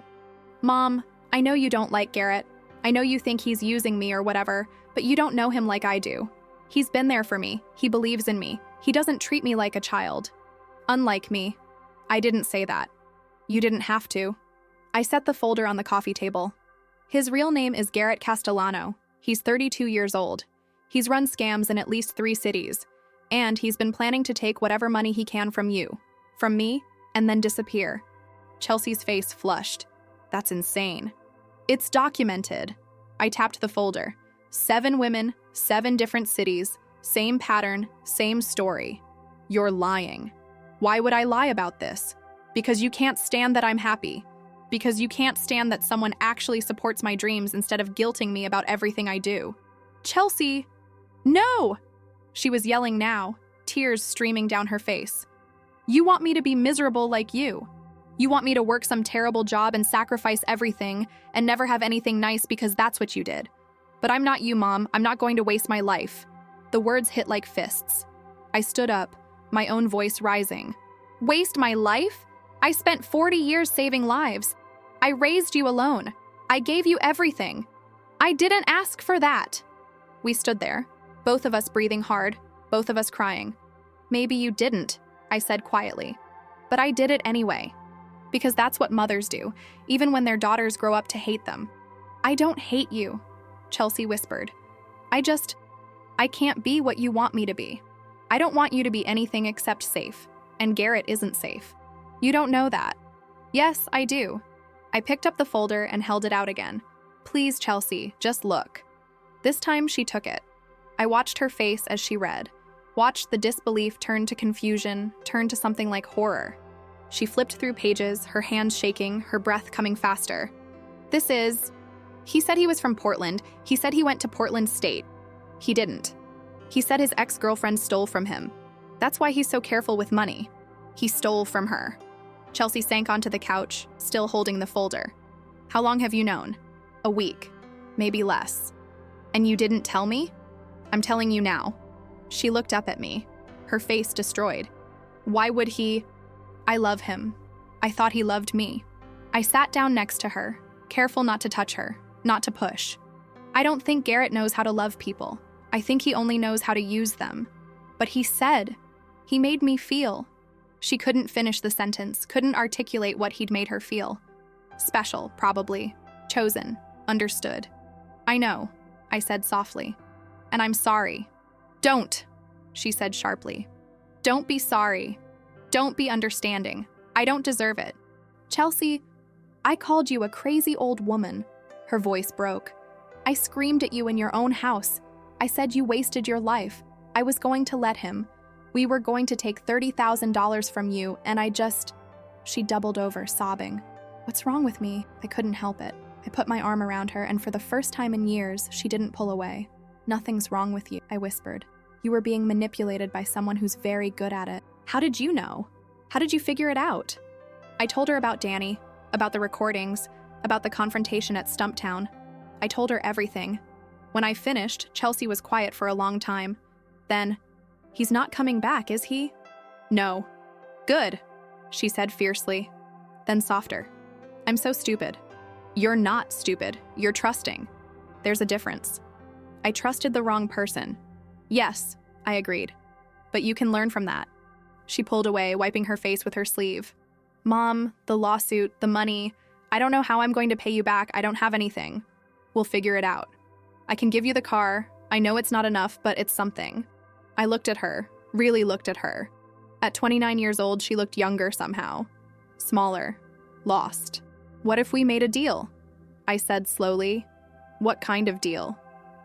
"Mom, I know you don't like Garrett. I know you think he's using me or whatever, but you don't know him like I do. He's been there for me. He believes in me. He doesn't treat me like a child. Unlike me." I didn't say that. "You didn't have to." I set the folder on the coffee table. "His real name is Garrett Castellano. He's 32 years old. He's run scams in at least 3 cities. And he's been planning to take whatever money he can from you, from me, and then disappear." Chelsea's face flushed. "That's insane." "It's documented." I tapped the folder. 7 women, 7 different cities, same pattern, same story. "You're lying." "Why would I lie about this?" "Because you can't stand that I'm happy. Because you can't stand that someone actually supports my dreams instead of guilting me about everything I do." "Chelsea, no!" She was yelling now, tears streaming down her face. "You want me to be miserable like you. You want me to work some terrible job and sacrifice everything and never have anything nice because that's what you did. But I'm not you, Mom. I'm not going to waste my life." The words hit like fists. I stood up, my own voice rising. "Waste my life? I spent 40 years saving lives. I raised you alone. I gave you everything. I didn't ask for that." We stood there, both of us breathing hard, both of us crying. "Maybe you didn't," I said quietly. "But I did it anyway. Because that's what mothers do, even when their daughters grow up to hate them." "I don't hate you," Chelsea whispered. I can't be what you want me to be. I don't want you to be anything except safe, and Garrett isn't safe. You don't know that." "Yes, I do." I picked up the folder and held it out again. "Please, Chelsea, just look." This time she took it. I watched her face as she read, watched the disbelief turn to confusion, turn to something like horror. She flipped through pages, her hands shaking, her breath coming faster. "This is..." He said he was from Portland. He said he went to Portland State. He didn't. He said his ex-girlfriend stole from him. That's why he's so careful with money. He stole from her. Chelsea sank onto the couch, still holding the folder. How long have you known? A week. Maybe less. And you didn't tell me? I'm telling you now. She looked up at me, her face destroyed. Why would he? I love him. I thought he loved me. I sat down next to her, careful not to touch her, not to push. I don't think Garrett knows how to love people. I think he only knows how to use them. But he said, he made me feel. She couldn't finish the sentence, couldn't articulate what he'd made her feel. Special, probably. Chosen. Understood. I know, I said softly. And I'm sorry. Don't, she said sharply. Don't be sorry. Don't be understanding. I don't deserve it. Chelsea, I called you a crazy old woman. Her voice broke. I screamed at you in your own house. I said you wasted your life. I was going to let him. We were going to take $30,000 from you, and I just... She doubled over, sobbing. What's wrong with me? I couldn't help it. I put my arm around her, and for the first time in years, she didn't pull away. Nothing's wrong with you, I whispered. You were being manipulated by someone who's very good at it. How did you know? How did you figure it out? I told her about Danny, about the recordings, about the confrontation at Stumptown. I told her everything. When I finished, Chelsea was quiet for a long time. Then, he's not coming back, is he? No. Good, she said fiercely. Then softer. I'm so stupid. You're not stupid. You're trusting. There's a difference. I trusted the wrong person. Yes, I agreed. But you can learn from that. She pulled away, wiping her face with her sleeve. Mom, the lawsuit, the money. I don't know how I'm going to pay you back. I don't have anything. We'll figure it out. I can give you the car. I know it's not enough, but it's something. I looked at her, really looked at her. At 29 years old, she looked younger somehow. Smaller. Lost. What if we made a deal? I said slowly. What kind of deal?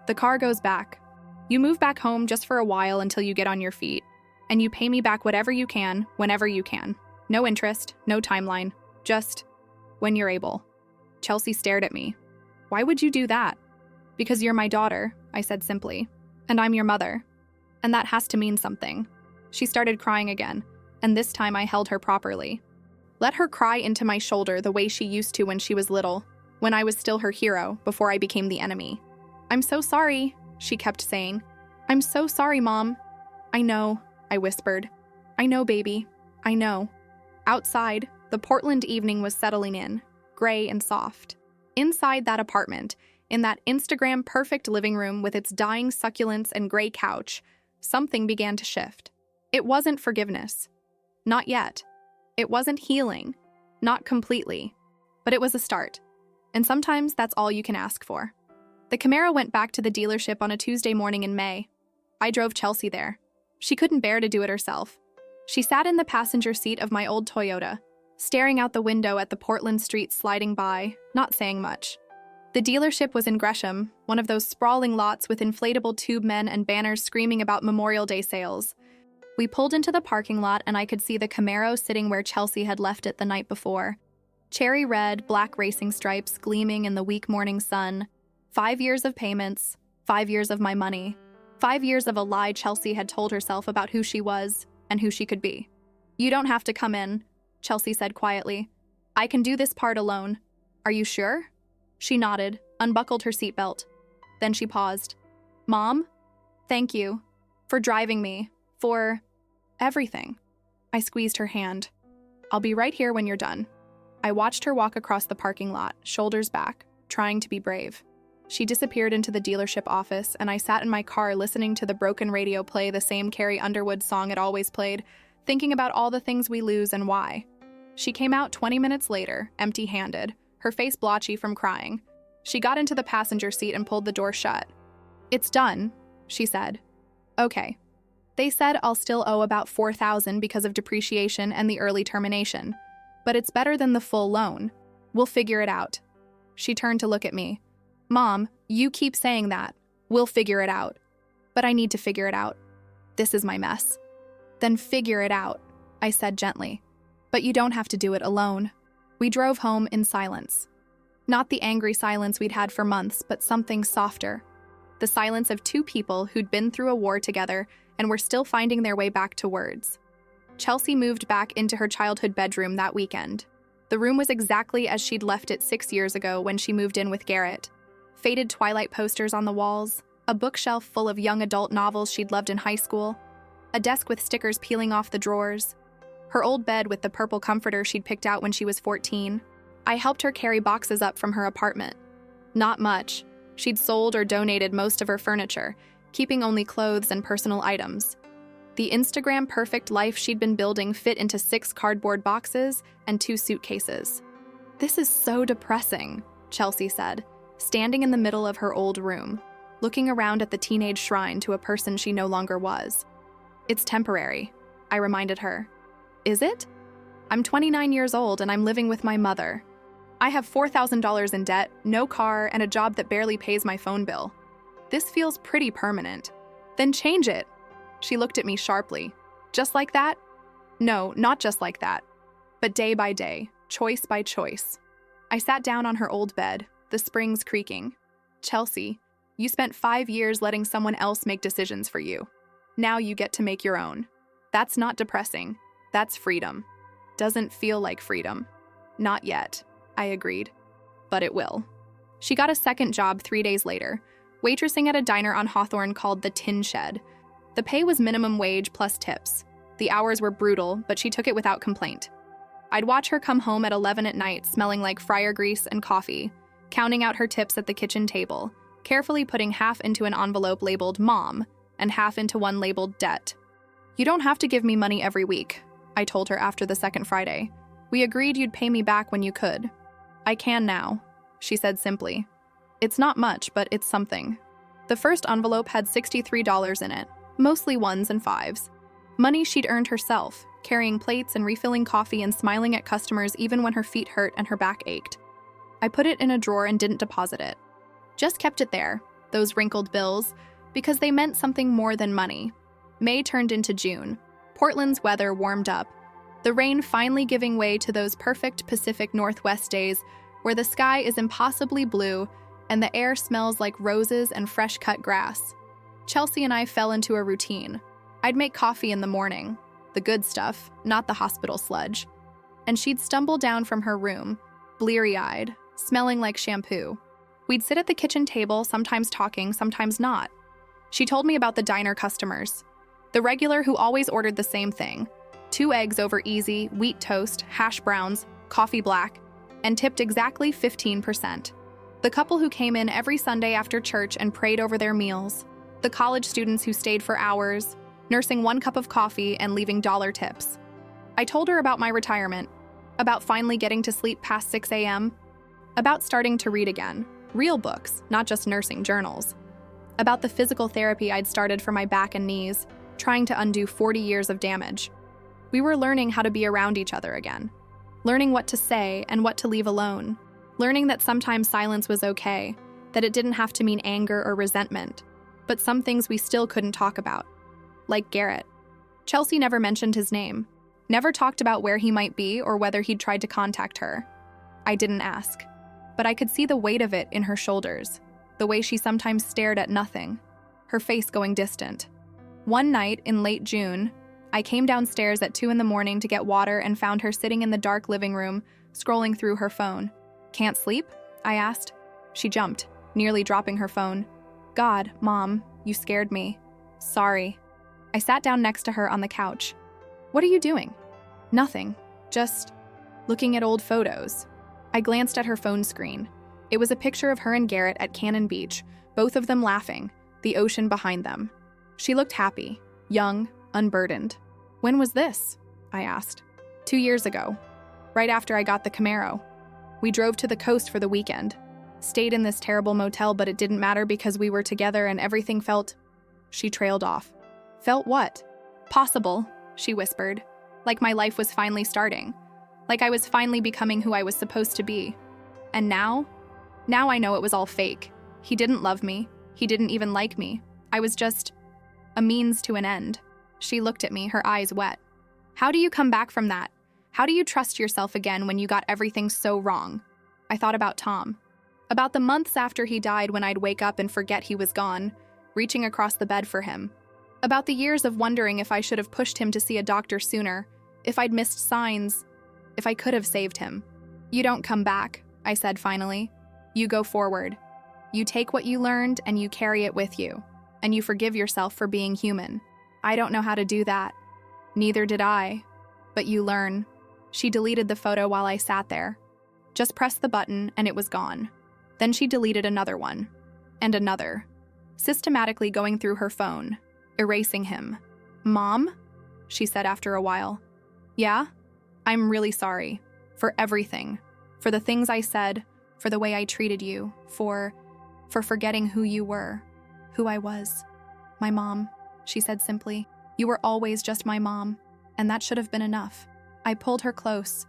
The car goes back. You move back home just for a while until you get on your feet, and you pay me back whatever you can, whenever you can. No interest, no timeline. Just when you're able. Chelsea stared at me. Why would you do that? Because you're my daughter, I said simply. And I'm your mother. And that has to mean something. She started crying again, and this time I held her properly. Let her cry into my shoulder the way she used to when she was little, when I was still her hero, before I became the enemy. I'm so sorry, she kept saying. I'm so sorry, Mom. I know, I whispered. I know, baby. I know. Outside, the Portland evening was settling in, gray and soft. Inside that apartment, in that Instagram-perfect living room with its dying succulents and gray couch, something began to shift. It wasn't forgiveness. Not yet. It wasn't healing. Not completely. But it was a start. And sometimes that's all you can ask for. The Camaro went back to the dealership on a Tuesday morning in May. I drove Chelsea there. She couldn't bear to do it herself. She sat in the passenger seat of my old Toyota, staring out the window at the Portland streets sliding by, not saying much. The dealership was in Gresham, one of those sprawling lots with inflatable tube men and banners screaming about Memorial Day sales. We pulled into the parking lot and I could see the Camaro sitting where Chelsea had left it the night before. Cherry red, black racing stripes gleaming in the weak morning sun. 5 years of payments, 5 years of my money, 5 years of a lie Chelsea had told herself about who she was and who she could be. You don't have to come in, Chelsea said quietly. I can do this part alone. Are you sure? She nodded, unbuckled her seatbelt. Then she paused. Mom? Thank you. For driving me. For everything. I squeezed her hand. I'll be right here when you're done. I watched her walk across the parking lot, shoulders back, trying to be brave. She disappeared into the dealership office, and I sat in my car listening to the broken radio play the same Carrie Underwood song it always played, thinking about all the things we lose and why. She came out 20 minutes later, empty-handed, her face blotchy from crying. She got into the passenger seat and pulled the door shut. It's done, she said. Okay. They said I'll still owe about $4,000 because of depreciation and the early termination. But it's better than the full loan. We'll figure it out. She turned to look at me. Mom, you keep saying that. We'll figure it out. But I need to figure it out. This is my mess. Then figure it out, I said gently. But you don't have to do it alone. We drove home in silence. Not the angry silence we'd had for months, but something softer. The silence of two people who'd been through a war together and were still finding their way back to words. Chelsea moved back into her childhood bedroom that weekend. The room was exactly as she'd left it 6 years ago when she moved in with Garrett. Faded Twilight posters on the walls, a bookshelf full of young adult novels she'd loved in high school, a desk with stickers peeling off the drawers, her old bed with the purple comforter she'd picked out when she was 14. I helped her carry boxes up from her apartment. Not much. She'd sold or donated most of her furniture, keeping only clothes and personal items. The Instagram-perfect life she'd been building fit into 6 cardboard boxes and 2 suitcases. "This is so depressing," Chelsea said, standing in the middle of her old room, looking around at the teenage shrine to a person she no longer was. "It's temporary," I reminded her. "Is it? I'm 29 years old and I'm living with my mother. I have $4,000 in debt, no car, and a job that barely pays my phone bill. This feels pretty permanent." "Then change it." She looked at me sharply. "Just like that?" "No, not just like that. But day by day, choice by choice." I sat down on her old bed, the springs creaking. "Chelsea, you spent 5 years letting someone else make decisions for you. Now you get to make your own. That's not depressing. That's freedom." "Doesn't feel like freedom." "Not yet," I agreed. "But it will." She got a second job 3 days later, waitressing at a diner on Hawthorne called the Tin Shed. The pay was minimum wage plus tips. The hours were brutal, but she took it without complaint. I'd watch her come home at 11 at night smelling like fryer grease and coffee, counting out her tips at the kitchen table, carefully putting half into an envelope labeled Mom and half into one labeled Debt. "You don't have to give me money every week," I told her after the second Friday. "We agreed you'd pay me back when you could." "I can now," she said simply. "It's not much, but it's something." The first envelope had $63 in it, mostly ones and fives. Money she'd earned herself, carrying plates and refilling coffee and smiling at customers even when her feet hurt and her back ached. I put it in a drawer and didn't deposit it. Just kept it there, those wrinkled bills, because they meant something more than money. May turned into June. Portland's weather warmed up, the rain finally giving way to those perfect Pacific Northwest days where the sky is impossibly blue and the air smells like roses and fresh-cut grass. Chelsea and I fell into a routine. I'd make coffee in the morning, the good stuff, not the hospital sludge, and she'd stumble down from her room, bleary-eyed, smelling like shampoo. We'd sit at the kitchen table, sometimes talking, sometimes not. She told me about the diner customers, the regular who always ordered the same thing, 2 eggs over easy, wheat toast, hash browns, coffee black, and tipped exactly 15%. The couple who came in every Sunday after church and prayed over their meals. The college students who stayed for hours, nursing 1 cup of coffee and leaving dollar tips. I told her about my retirement, about finally getting to sleep past 6 a.m., about starting to read again, real books, not just nursing journals, about the physical therapy I'd started for my back and knees, trying to undo 40 years of damage. We were learning how to be around each other again, learning what to say and what to leave alone, learning that sometimes silence was okay, that it didn't have to mean anger or resentment, but some things we still couldn't talk about, like Garrett. Chelsea never mentioned his name, never talked about where he might be or whether he'd tried to contact her. I didn't ask, but I could see the weight of it in her shoulders, the way she sometimes stared at nothing, her face going distant. One night in late June, I came downstairs at 2 a.m. to get water and found her sitting in the dark living room, scrolling through her phone. "Can't sleep?" I asked. She jumped, nearly dropping her phone. "God, Mom, you scared me. Sorry." I sat down next to her on the couch. "What are you doing?" "Nothing. Just looking at old photos." I glanced at her phone screen. It was a picture of her and Garrett at Cannon Beach, both of them laughing, the ocean behind them. She looked happy, young, unburdened. "When was this?" I asked. 2 years ago, right after I got the Camaro. We drove to the coast for the weekend. Stayed in this terrible motel, but it didn't matter because we were together and everything felt... She trailed off. "Felt what?" "Possible," she whispered. "Like my life was finally starting. Like I was finally becoming who I was supposed to be. And now? Now I know it was all fake. He didn't love me. He didn't even like me. I was just a means to an end." She looked at me, her eyes wet. "How do you come back from that? How do you trust yourself again when you got everything so wrong?" I thought about Tom. About the months after he died when I'd wake up and forget he was gone, reaching across the bed for him. About the years of wondering if I should have pushed him to see a doctor sooner, if I'd missed signs, if I could have saved him. You don't come back, I said finally. You go forward. You take what you learned and you carry it with you, and you forgive yourself for being human. I don't know how to do that. Neither did I. But you learn. She deleted the photo while I sat there. Just pressed the button and it was gone. Then she deleted another one. And another. Systematically going through her phone. Erasing him. Mom? She said after a while. Yeah? I'm really sorry. For everything. For the things I said. For the way I treated you. For forgetting who you were. Who I was. My mom, she said simply. You were always just my mom. And that should have been enough. I pulled her close.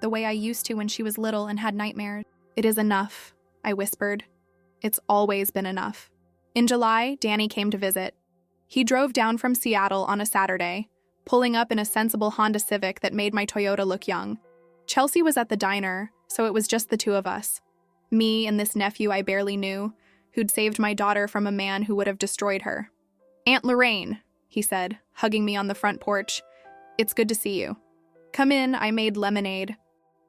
The way I used to when she was little and had nightmares. It is enough, I whispered. It's always been enough. In July, Danny came to visit. He drove down from Seattle on a Saturday, pulling up in a sensible Honda Civic that made my Toyota look young. Chelsea was at the diner, so it was just the two of us. Me and this nephew I barely knew, who'd saved my daughter from a man who would have destroyed her. Aunt Lorraine, he said, hugging me on the front porch. It's good to see you. Come in, I made lemonade.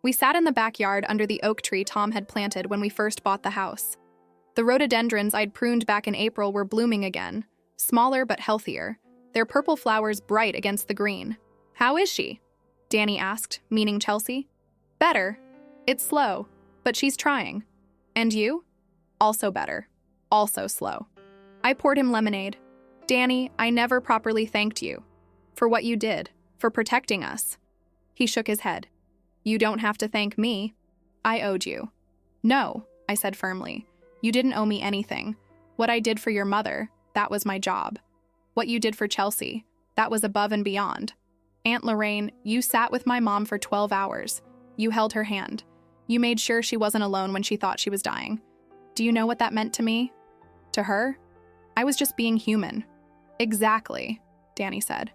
We sat in the backyard under the oak tree Tom had planted when we first bought the house. The rhododendrons I'd pruned back in April were blooming again, smaller but healthier, their purple flowers bright against the green. How is she? Danny asked, meaning Chelsea. Better. It's slow, but she's trying. And you? Also better. Also slow. I poured him lemonade. Danny, I never properly thanked you. For what you did. For protecting us. He shook his head. You don't have to thank me. I owed you. No, I said firmly. You didn't owe me anything. What I did for your mother, that was my job. What you did for Chelsea, that was above and beyond. Aunt Lorraine, you sat with my mom for 12 hours. You held her hand. You made sure she wasn't alone when she thought she was dying. Do you know what that meant to me? To her? I was just being human. Exactly, Danny said.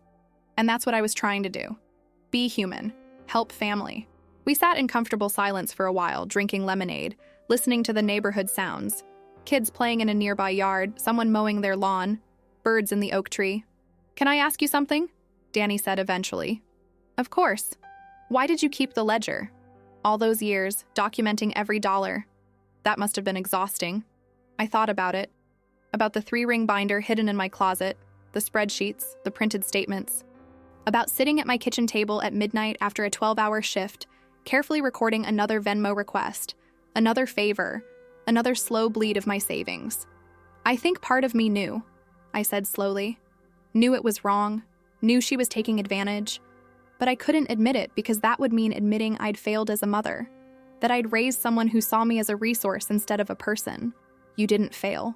And that's what I was trying to do. Be human. Help family. We sat in comfortable silence for a while, drinking lemonade, listening to the neighborhood sounds. Kids playing in a nearby yard, someone mowing their lawn, birds in the oak tree. Can I ask you something? Danny said eventually. Of course. Why did you keep the ledger? All those years, documenting every dollar. That must have been exhausting. I thought about it. About the 3-ring binder hidden in my closet, the spreadsheets, the printed statements. About sitting at my kitchen table at midnight after a 12-hour shift, carefully recording another Venmo request, another favor, another slow bleed of my savings. I think part of me knew, I said slowly. Knew it was wrong, knew she was taking advantage, but I couldn't admit it because that would mean admitting I'd failed as a mother, that I'd raised someone who saw me as a resource instead of a person. You didn't fail.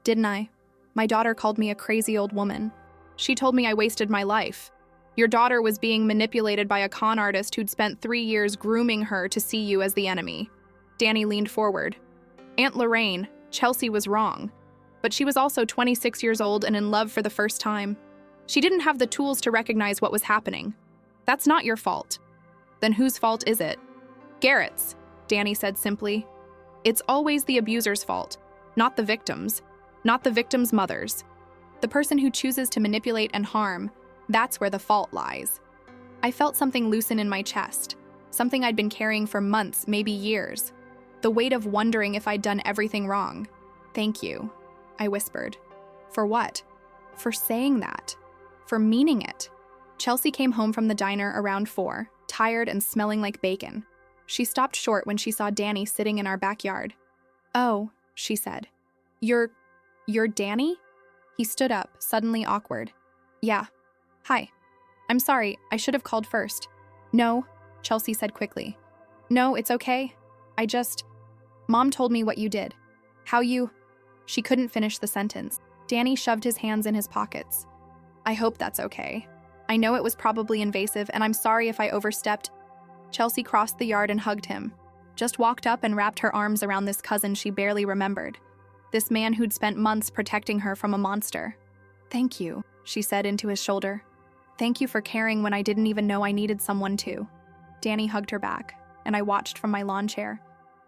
Didn't I? My daughter called me a crazy old woman. She told me I wasted my life. Your daughter was being manipulated by a con artist who'd spent 3 years grooming her to see you as the enemy. Danny leaned forward. Aunt Lorraine, Chelsea was wrong. But she was also 26 years old and in love for the first time. She didn't have the tools to recognize what was happening. That's not your fault. Then whose fault is it? Garrett's, Danny said simply. It's always the abuser's fault, not the victim's, not the victim's mother's. The person who chooses to manipulate and harm, that's where the fault lies. I felt something loosen in my chest, something I'd been carrying for months, maybe years. The weight of wondering if I'd done everything wrong. Thank you, I whispered. For what? For saying that. For meaning it. Chelsea came home from the diner around 4, tired and smelling like bacon. She stopped short when she saw Danny sitting in our backyard. Oh, she said. You're Danny? He stood up, suddenly awkward. Yeah. Hi. I'm sorry, I should have called first. No, Chelsea said quickly. No, it's okay. Mom told me what you did. How you... She couldn't finish the sentence. Danny shoved his hands in his pockets. I hope that's okay. I know it was probably invasive, and I'm sorry if I overstepped. Chelsea crossed the yard and hugged him. Just walked up and wrapped her arms around this cousin she barely remembered. This man who'd spent months protecting her from a monster. Thank you, she said into his shoulder. Thank you for caring when I didn't even know I needed someone to. Danny hugged her back, and I watched from my lawn chair.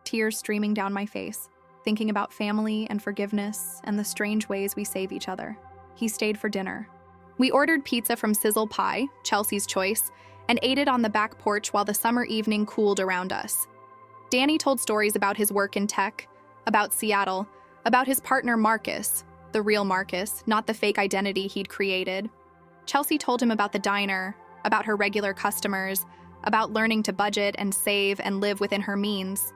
tears streaming down my face, thinking about family and forgiveness and the strange ways we save each other. He stayed for dinner. We ordered pizza from Sizzle Pie, Chelsea's choice, and ate it on the back porch while the summer evening cooled around us. Danny told stories about his work in tech, about Seattle, about his partner Marcus, the real Marcus, not the fake identity he'd created. Chelsea told him about the diner, about her regular customers, about learning to budget and save and live within her means.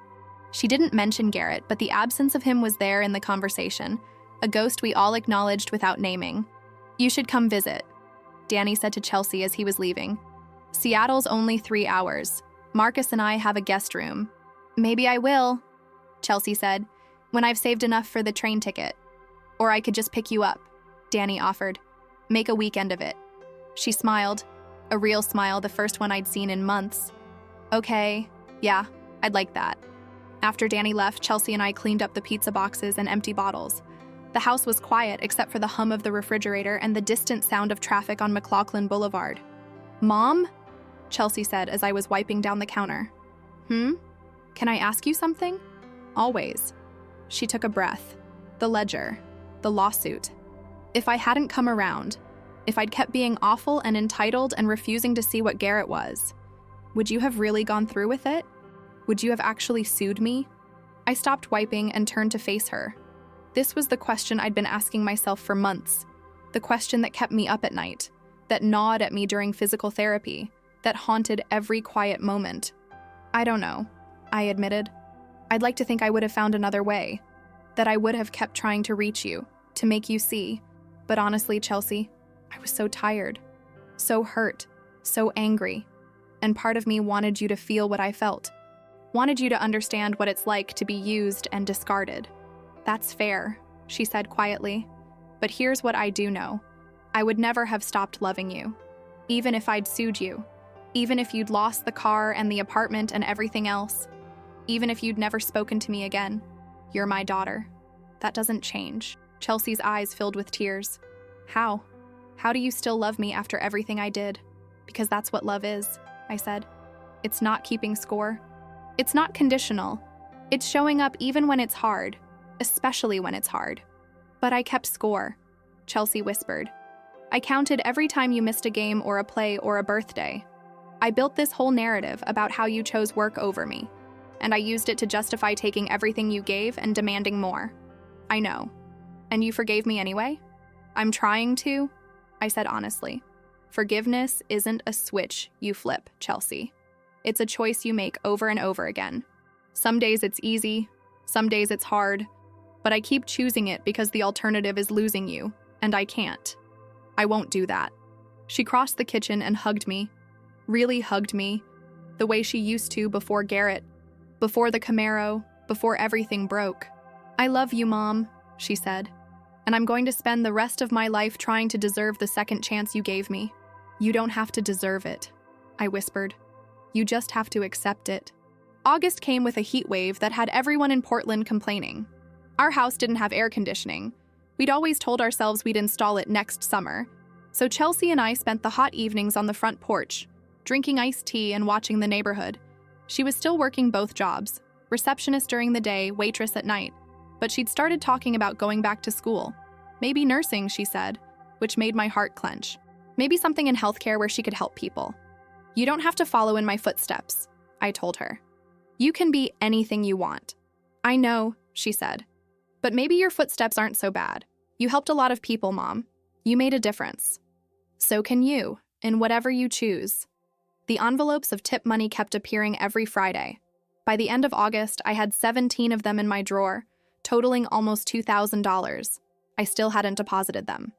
She didn't mention Garrett, but the absence of him was there in the conversation, a ghost we all acknowledged without naming. "You should come visit," Danny said to Chelsea as he was leaving. "Seattle's only 3 hours. Marcus and I have a guest room." "Maybe I will," Chelsea said, "when I've saved enough for the train ticket. Or I could just pick you up," Danny offered. "Make a weekend of it." She smiled, a real smile, the first one I'd seen in months. "Okay, yeah, I'd like that." After Danny left, Chelsea and I cleaned up the pizza boxes and empty bottles. The house was quiet except for the hum of the refrigerator and the distant sound of traffic on McLaughlin Boulevard. "Mom?" Chelsea said as I was wiping down the counter. "Can I ask you something?" "Always." She took a breath. "The ledger. The lawsuit. If I hadn't come around, if I'd kept being awful and entitled and refusing to see what Garrett was, would you have really gone through with it? Would you have actually sued me?" I stopped wiping and turned to face her. This was the question I'd been asking myself for months, the question that kept me up at night, that gnawed at me during physical therapy, that haunted every quiet moment. "I don't know," I admitted. "I'd like to think I would have found another way, that I would have kept trying to reach you, to make you see. But honestly, Chelsea, I was so tired, so hurt, so angry, and part of me wanted you to feel what I felt, wanted you to understand what it's like to be used and discarded." "That's fair," she said quietly. "But here's what I do know. I would never have stopped loving you, even if I'd sued you, even if you'd lost the car and the apartment and everything else, even if you'd never spoken to me again. You're my daughter. That doesn't change." Chelsea's eyes filled with tears. "How? How do you still love me after everything I did?" "Because that's what love is," I said. "It's not keeping score. It's not conditional. It's showing up even when it's hard, especially when it's hard." "But I kept score," Chelsea whispered. "I counted every time you missed a game or a play or a birthday. I built this whole narrative about how you chose work over me, and I used it to justify taking everything you gave and demanding more. I know. And you forgave me anyway?" "I'm trying to," I said honestly. "Forgiveness isn't a switch you flip, Chelsea. It's a choice you make over and over again. Some days it's easy, some days it's hard, but I keep choosing it because the alternative is losing you, and I can't. I won't do that." She crossed the kitchen and hugged me, really hugged me, the way she used to before Garrett, before the Camaro, before everything broke. "I love you, Mom," she said, "and I'm going to spend the rest of my life trying to deserve the second chance you gave me." "You don't have to deserve it," I whispered. "You just have to accept it." August came with a heat wave that had everyone in Portland complaining. Our house didn't have air conditioning. We'd always told ourselves we'd install it next summer. So Chelsea and I spent the hot evenings on the front porch, drinking iced tea and watching the neighborhood. She was still working both jobs, receptionist during the day, waitress at night, but she'd started talking about going back to school. Maybe nursing, she said, which made my heart clench. Maybe something in healthcare where she could help people. "You don't have to follow in my footsteps," I told her. "You can be anything you want." "I know," she said. "But maybe your footsteps aren't so bad. You helped a lot of people, Mom. You made a difference. So can you, in whatever you choose." The envelopes of tip money kept appearing every Friday. By the end of August, I had 17 of them in my drawer, totaling almost $2,000. I still hadn't deposited them.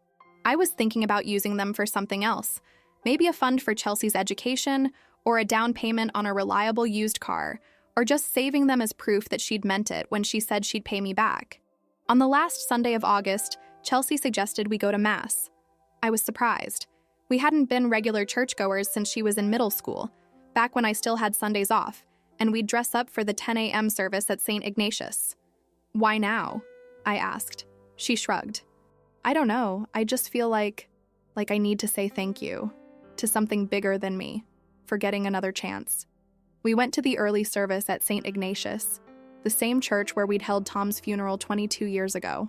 I was thinking about using them for something else, maybe a fund for Chelsea's education, or a down payment on a reliable used car, or just saving them as proof that she'd meant it when she said she'd pay me back. On the last Sunday of August, Chelsea suggested we go to Mass. I was surprised. We hadn't been regular churchgoers since she was in middle school, back when I still had Sundays off, and we'd dress up for the 10 a.m. service at St. Ignatius. "Why now?" I asked. She shrugged. "I don't know, I just feel like I need to say thank you to something bigger than me for getting another chance." We went to the early service at St. Ignatius. the same church where we'd held Tom's funeral 22 years ago.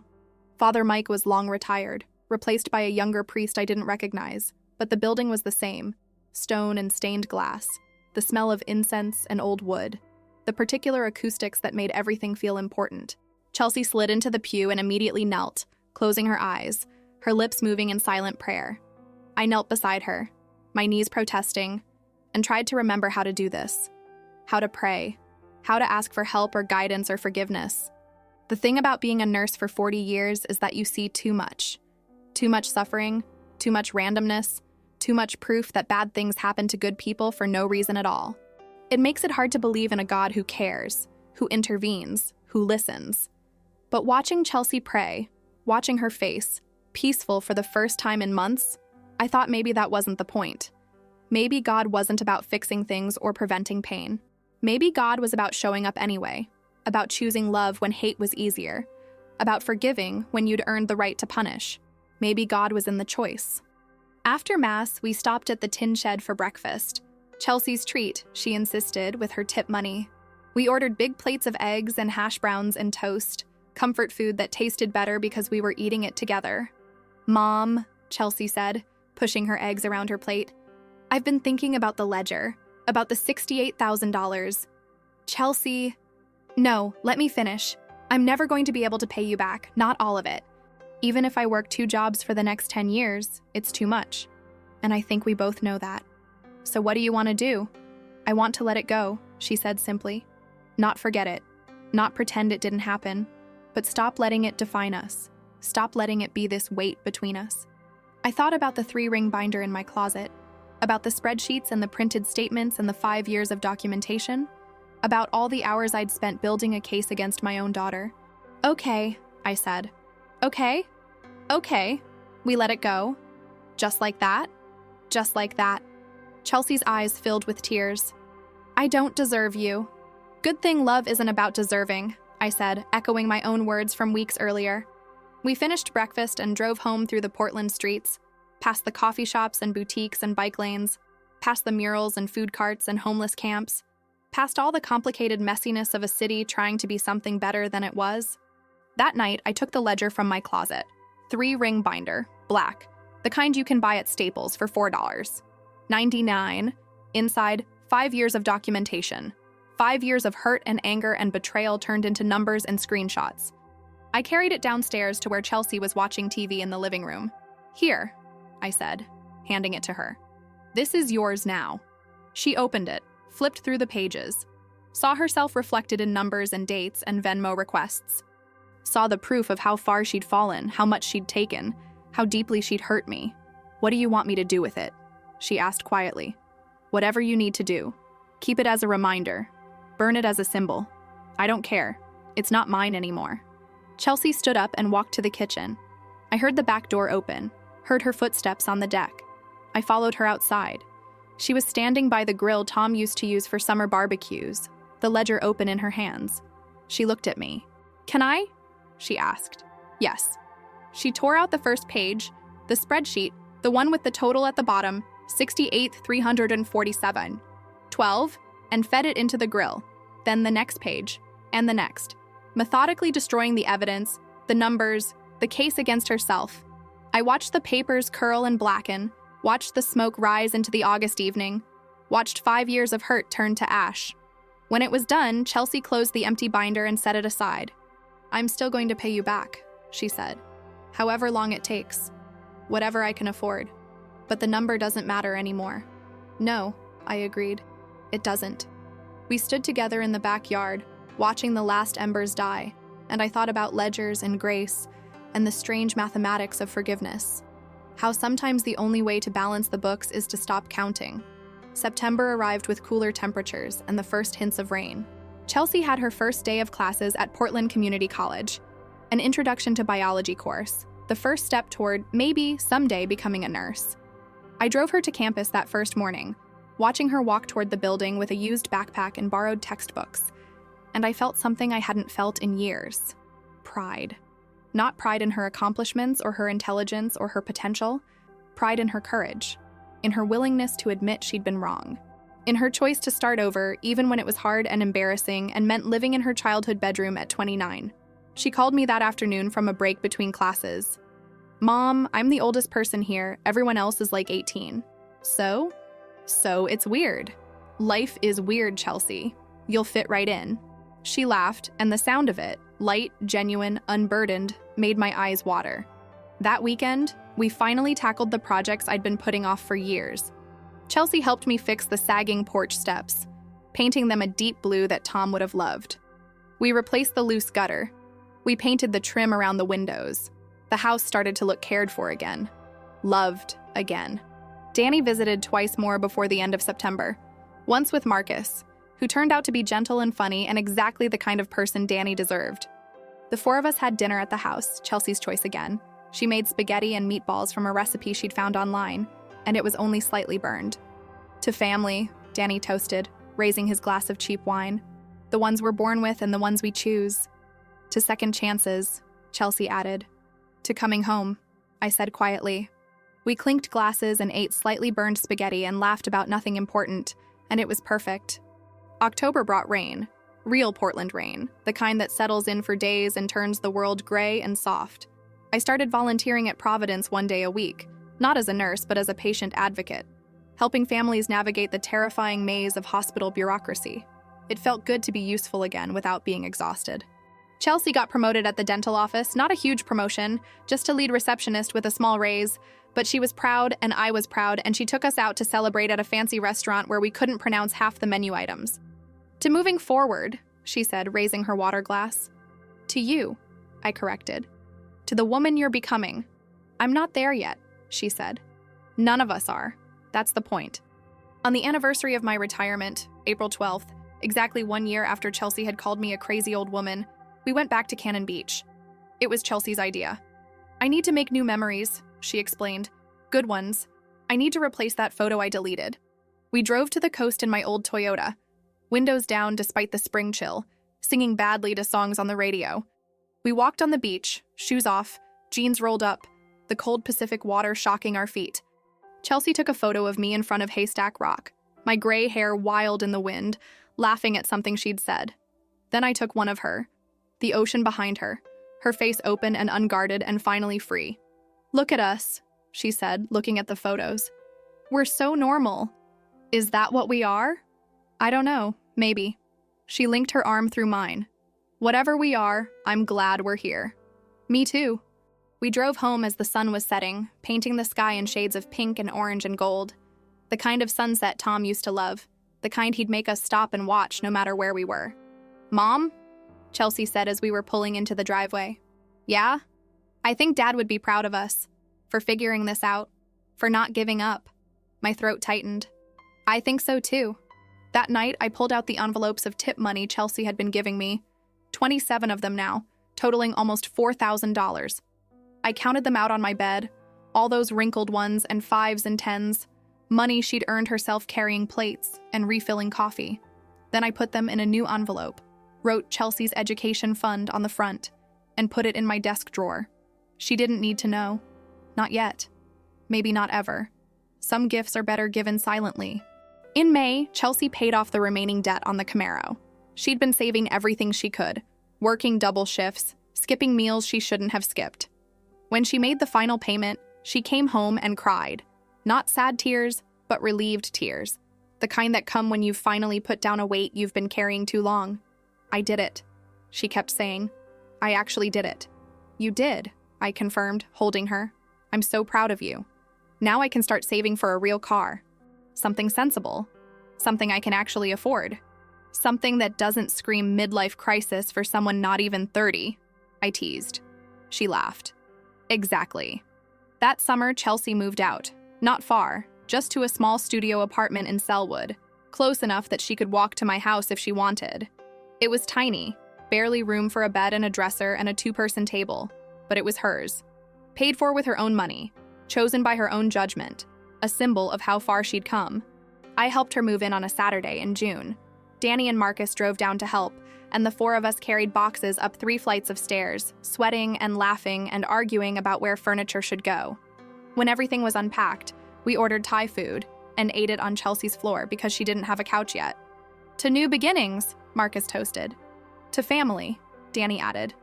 Father Mike was long retired, replaced by a younger priest I didn't recognize, but the building was the same: stone and stained glass, the smell of incense and old wood, the particular acoustics that made everything feel important. Chelsea slid into the pew and immediately knelt, closing her eyes, her lips moving in silent prayer. I knelt beside her, my knees protesting, and tried to remember how to do this, how to pray, how to ask for help or guidance or forgiveness. The thing about being a nurse for 40 years is that you see too much suffering, too much randomness, too much proof that bad things happen to good people for no reason at all. It makes it hard to believe in a God who cares, who intervenes, who listens. But watching Chelsea pray, watching her face, peaceful for the first time in months, I thought maybe that wasn't the point. Maybe God wasn't about fixing things or preventing pain. Maybe God was about showing up anyway, about choosing love when hate was easier, about forgiving when you'd earned the right to punish. Maybe God was in the choice. After Mass, we stopped at the Tin Shed for breakfast. Chelsea's treat, she insisted, with her tip money. We ordered big plates of eggs and hash browns and toast, comfort food that tasted better because we were eating it together. "Mom," Chelsea said, pushing her eggs around her plate, "I've been thinking about the ledger, about the $68,000. Chelsea..." "No, let me finish. I'm never going to be able to pay you back, not all of it. Even if I work 2 jobs for the next 10 years, it's too much. And I think we both know that. So what do you want to do?" "I want to let it go," she said simply. "Not forget it. Not pretend it didn't happen. But stop letting it define us. Stop letting it be this weight between us." I thought about the 3-ring binder in my closet, about the spreadsheets and the printed statements and the 5 years of documentation, about all the hours I'd spent building a case against my own daughter. "Okay," I said. "Okay. We let it go. Just like that. Just like that." Chelsea's eyes filled with tears. "I don't deserve you." "Good thing love isn't about deserving," I said, echoing my own words from weeks earlier. We finished breakfast and drove home through the Portland streets, past the coffee shops and boutiques and bike lanes, past the murals and food carts and homeless camps, past all the complicated messiness of a city trying to be something better than it was. That night, I took the ledger from my closet. 3-ring binder, black, the kind you can buy at Staples for $4.99. Inside, 5 years of documentation. 5 years of hurt and anger and betrayal turned into numbers and screenshots. I carried it downstairs to where Chelsea was watching TV in the living room. "Here," I said, handing it to her. "This is yours now." She opened it, flipped through the pages, saw herself reflected in numbers and dates and Venmo requests, saw the proof of how far she'd fallen, how much she'd taken, how deeply she'd hurt me. "What do you want me to do with it?" she asked quietly. "Whatever you need to do. Keep it as a reminder. Burn it as a symbol. I don't care. It's not mine anymore." Chelsea stood up and walked to the kitchen. I heard the back door open, heard her footsteps on the deck. I followed her outside. She was standing by the grill Tom used to use for summer barbecues, the ledger open in her hands. She looked at me. "Can I?" she asked. "Yes." She tore out the first page, the spreadsheet, the one with the total at the bottom, 68,347. 12, and fed it into the grill. Then the next page, and the next, methodically destroying the evidence, the numbers, the case against herself. I watched the papers curl and blacken, watched the smoke rise into the August evening, watched 5 years of hurt turn to ash. When it was done, Chelsea closed the empty binder and set it aside. "I'm still going to pay you back," she said. "However long it takes. Whatever I can afford. But the number doesn't matter anymore." "No," I agreed. "It doesn't." We stood together in the backyard, watching the last embers die, and I thought about ledgers and grace and the strange mathematics of forgiveness. How sometimes the only way to balance the books is to stop counting. September arrived with cooler temperatures and the first hints of rain. Chelsea had her first day of classes at Portland Community College, an introduction to biology course, the first step toward maybe someday becoming a nurse. I drove her to campus that first morning, watching her walk toward the building with a used backpack and borrowed textbooks, and I felt something I hadn't felt in years. Pride. Not pride in her accomplishments or her intelligence or her potential, pride in her courage, in her willingness to admit she'd been wrong, In her choice to start over, even when it was hard and embarrassing and meant living in her childhood bedroom at 29. She called me that afternoon from a break between classes. "Mom, I'm the oldest person here. Everyone else is like 18. So it's weird. Life is weird, Chelsea. You'll fit right in." She laughed, and the sound of it, light, genuine, unburdened, made my eyes water. That weekend, we finally tackled the projects I'd been putting off for years. Chelsea helped me fix the sagging porch steps, painting them a deep blue that Tom would have loved. We replaced the loose gutter. We painted the trim around the windows. The house started to look cared for again. Loved again. Danny visited twice more before the end of September. Once with Marcus, who turned out to be gentle and funny and exactly the kind of person Danny deserved. The four of us had dinner at the house, Chelsea's choice again. She made spaghetti and meatballs from a recipe she'd found online, and it was only slightly burned. To family, Danny toasted, raising his glass of cheap wine. The ones we're born with and the ones we choose. To second chances, Chelsea added. To coming home, I said quietly. We clinked glasses and ate slightly burned spaghetti and laughed about nothing important, and it was perfect. October brought rain. Real Portland rain, the kind that settles in for days and turns the world gray and soft. I started volunteering at Providence one day a week, not as a nurse but as a patient advocate, helping families navigate the terrifying maze of hospital bureaucracy. It felt good to be useful again without being exhausted. Chelsea got promoted at the dental office, not a huge promotion, just to lead receptionist with a small raise, but she was proud and I was proud, and she took us out to celebrate at a fancy restaurant where we couldn't pronounce half the menu items. To moving forward, she said, raising her water glass. To you, I corrected. To the woman you're becoming. I'm not there yet, she said. None of us are. That's the point. On the anniversary of my retirement, April 12th, exactly 1 year after Chelsea had called me a crazy old woman, we went back to Cannon Beach. It was Chelsea's idea. I need to make new memories, she explained. Good ones. I need to replace that photo I deleted. We drove to the coast in my old Toyota, windows down despite the spring chill, singing badly to songs on the radio. We walked on the beach, shoes off, jeans rolled up, the cold Pacific water shocking our feet. Chelsea took a photo of me in front of Haystack Rock, my gray hair wild in the wind, laughing at something she'd said. Then I took one of her, the ocean behind her, her face open and unguarded and finally free. Look at us, she said, looking at the photos. We're so normal. Is that what we are? I don't know, maybe. She linked her arm through mine. Whatever we are, I'm glad we're here. Me too. We drove home as the sun was setting, painting the sky in shades of pink and orange and gold. The kind of sunset Tom used to love, the kind he'd make us stop and watch no matter where we were. Mom? Chelsea said as we were pulling into the driveway. Yeah? I think Dad would be proud of us, for figuring this out, for not giving up. My throat tightened. I think so too. That night, I pulled out the envelopes of tip money Chelsea had been giving me, 27 of them now, totaling almost $4,000. I counted them out on my bed, all those wrinkled ones and 5s and 10s, money she'd earned herself carrying plates and refilling coffee. Then I put them in a new envelope, wrote Chelsea's education fund on the front, and put it in my desk drawer. She didn't need to know. Not yet. Maybe not ever. Some gifts are better given silently. In May, Chelsea paid off the remaining debt on the Camaro. She'd been saving everything she could, working double shifts, skipping meals she shouldn't have skipped. When she made the final payment, she came home and cried. Not sad tears, but relieved tears. The kind that come when you've finally put down a weight you've been carrying too long. I did it, she kept saying. I actually did it. You did, I confirmed, holding her. I'm so proud of you. Now I can start saving for a real car. Something sensible. Something I can actually afford. Something that doesn't scream midlife crisis for someone not even 30, I teased. She laughed. Exactly. That summer, Chelsea moved out. Not far, just to a small studio apartment in Selwood, close enough that she could walk to my house if she wanted. It was tiny, barely room for a bed and a dresser and a 2-person table, but it was hers. Paid for with her own money, chosen by her own judgment, a symbol of how far she'd come. I helped her move in on a Saturday in June. Danny and Marcus drove down to help, and the 4 of us carried boxes up 3 flights of stairs, sweating and laughing and arguing about where furniture should go. When everything was unpacked, we ordered Thai food, and ate it on Chelsea's floor because she didn't have a couch yet. To new beginnings, Marcus toasted. To family, Danny added.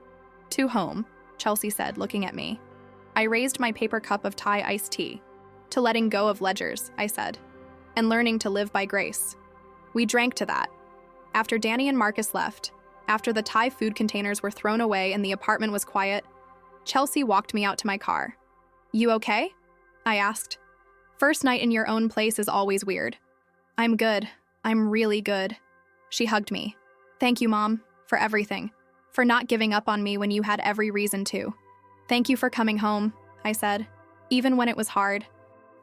To home, Chelsea said, looking at me. I raised my paper cup of Thai iced tea. To letting go of ledgers, I said, and learning to live by grace. We drank to that. After Danny and Marcus left, after the Thai food containers were thrown away and the apartment was quiet, Chelsea walked me out to my car. You okay? I asked. First night in your own place is always weird. I'm good. I'm really good. She hugged me. Thank you, Mom, for everything. For not giving up on me when you had every reason to. Thank you for coming home, I said, even when it was hard.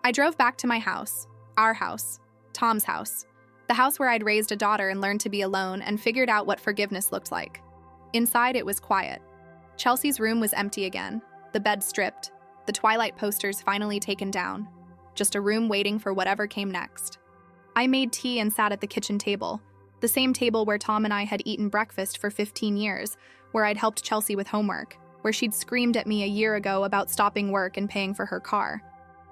I drove back to my house, our house, Tom's house, the house where I'd raised a daughter and learned to be alone and figured out what forgiveness looked like. Inside, it was quiet. Chelsea's room was empty again, the bed stripped, the Twilight posters finally taken down, just a room waiting for whatever came next. I made tea and sat at the kitchen table, the same table where Tom and I had eaten breakfast for 15 years, where I'd helped Chelsea with homework, where she'd screamed at me a year ago about stopping work and paying for her car.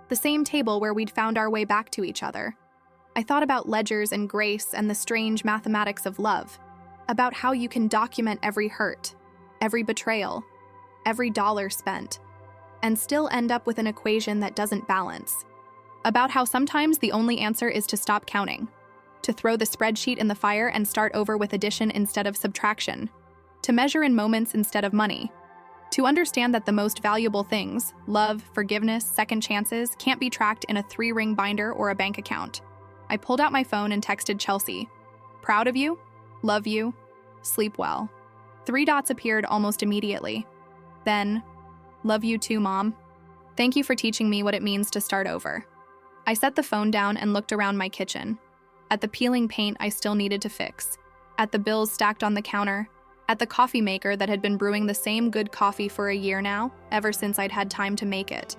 The same table where we'd found our way back to each other. I thought about ledgers and grace and the strange mathematics of love, about how you can document every hurt, every betrayal, every dollar spent, and still end up with an equation that doesn't balance. About how sometimes the only answer is to stop counting, to throw the spreadsheet in the fire and start over with addition instead of subtraction, to measure in moments instead of money, to understand that the most valuable things, love, forgiveness, second chances, can't be tracked in a 3-ring binder or a bank account. I pulled out my phone and texted Chelsea. Proud of you, love you, sleep well. 3 dots appeared almost immediately. Then, love you too, Mom. Thank you for teaching me what it means to start over. I set the phone down and looked around my kitchen. At the peeling paint I still needed to fix. At the bills stacked on the counter. At the coffee maker that had been brewing the same good coffee for a year now, ever since I'd had time to make it.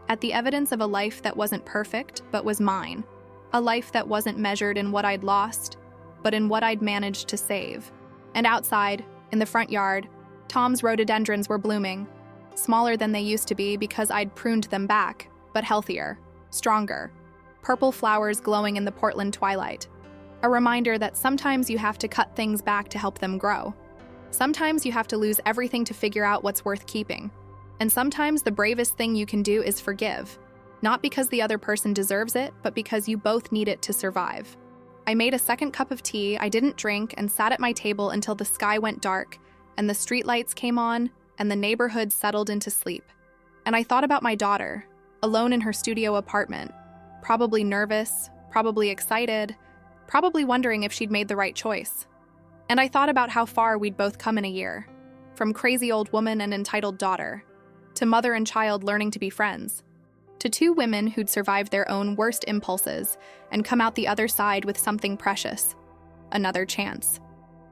At the evidence of a life that wasn't perfect, but was mine. A life that wasn't measured in what I'd lost, but in what I'd managed to save. And outside, in the front yard, Tom's rhododendrons were blooming. Smaller than they used to be because I'd pruned them back, but healthier, stronger. Purple flowers glowing in the Portland twilight. A reminder that sometimes you have to cut things back to help them grow. Sometimes you have to lose everything to figure out what's worth keeping. And sometimes the bravest thing you can do is forgive. Not because the other person deserves it, but because you both need it to survive. I made a second cup of tea I didn't drink and sat at my table until the sky went dark and the streetlights came on and the neighborhood settled into sleep. And I thought about my daughter, alone in her studio apartment, probably nervous, probably excited, probably wondering if she'd made the right choice. And I thought about how far we'd both come in a year, from crazy old woman and entitled daughter, to mother and child learning to be friends, to 2 women who'd survived their own worst impulses and come out the other side with something precious, another chance.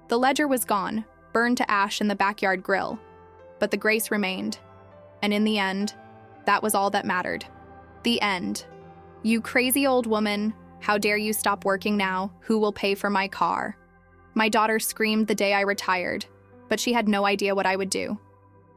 The ledger was gone, burned to ash in the backyard grill, but the grace remained. And in the end, that was all that mattered. The end. You crazy old woman, how dare you stop working now? Who will pay for my car? My daughter screamed the day I retired, but she had no idea what I would do.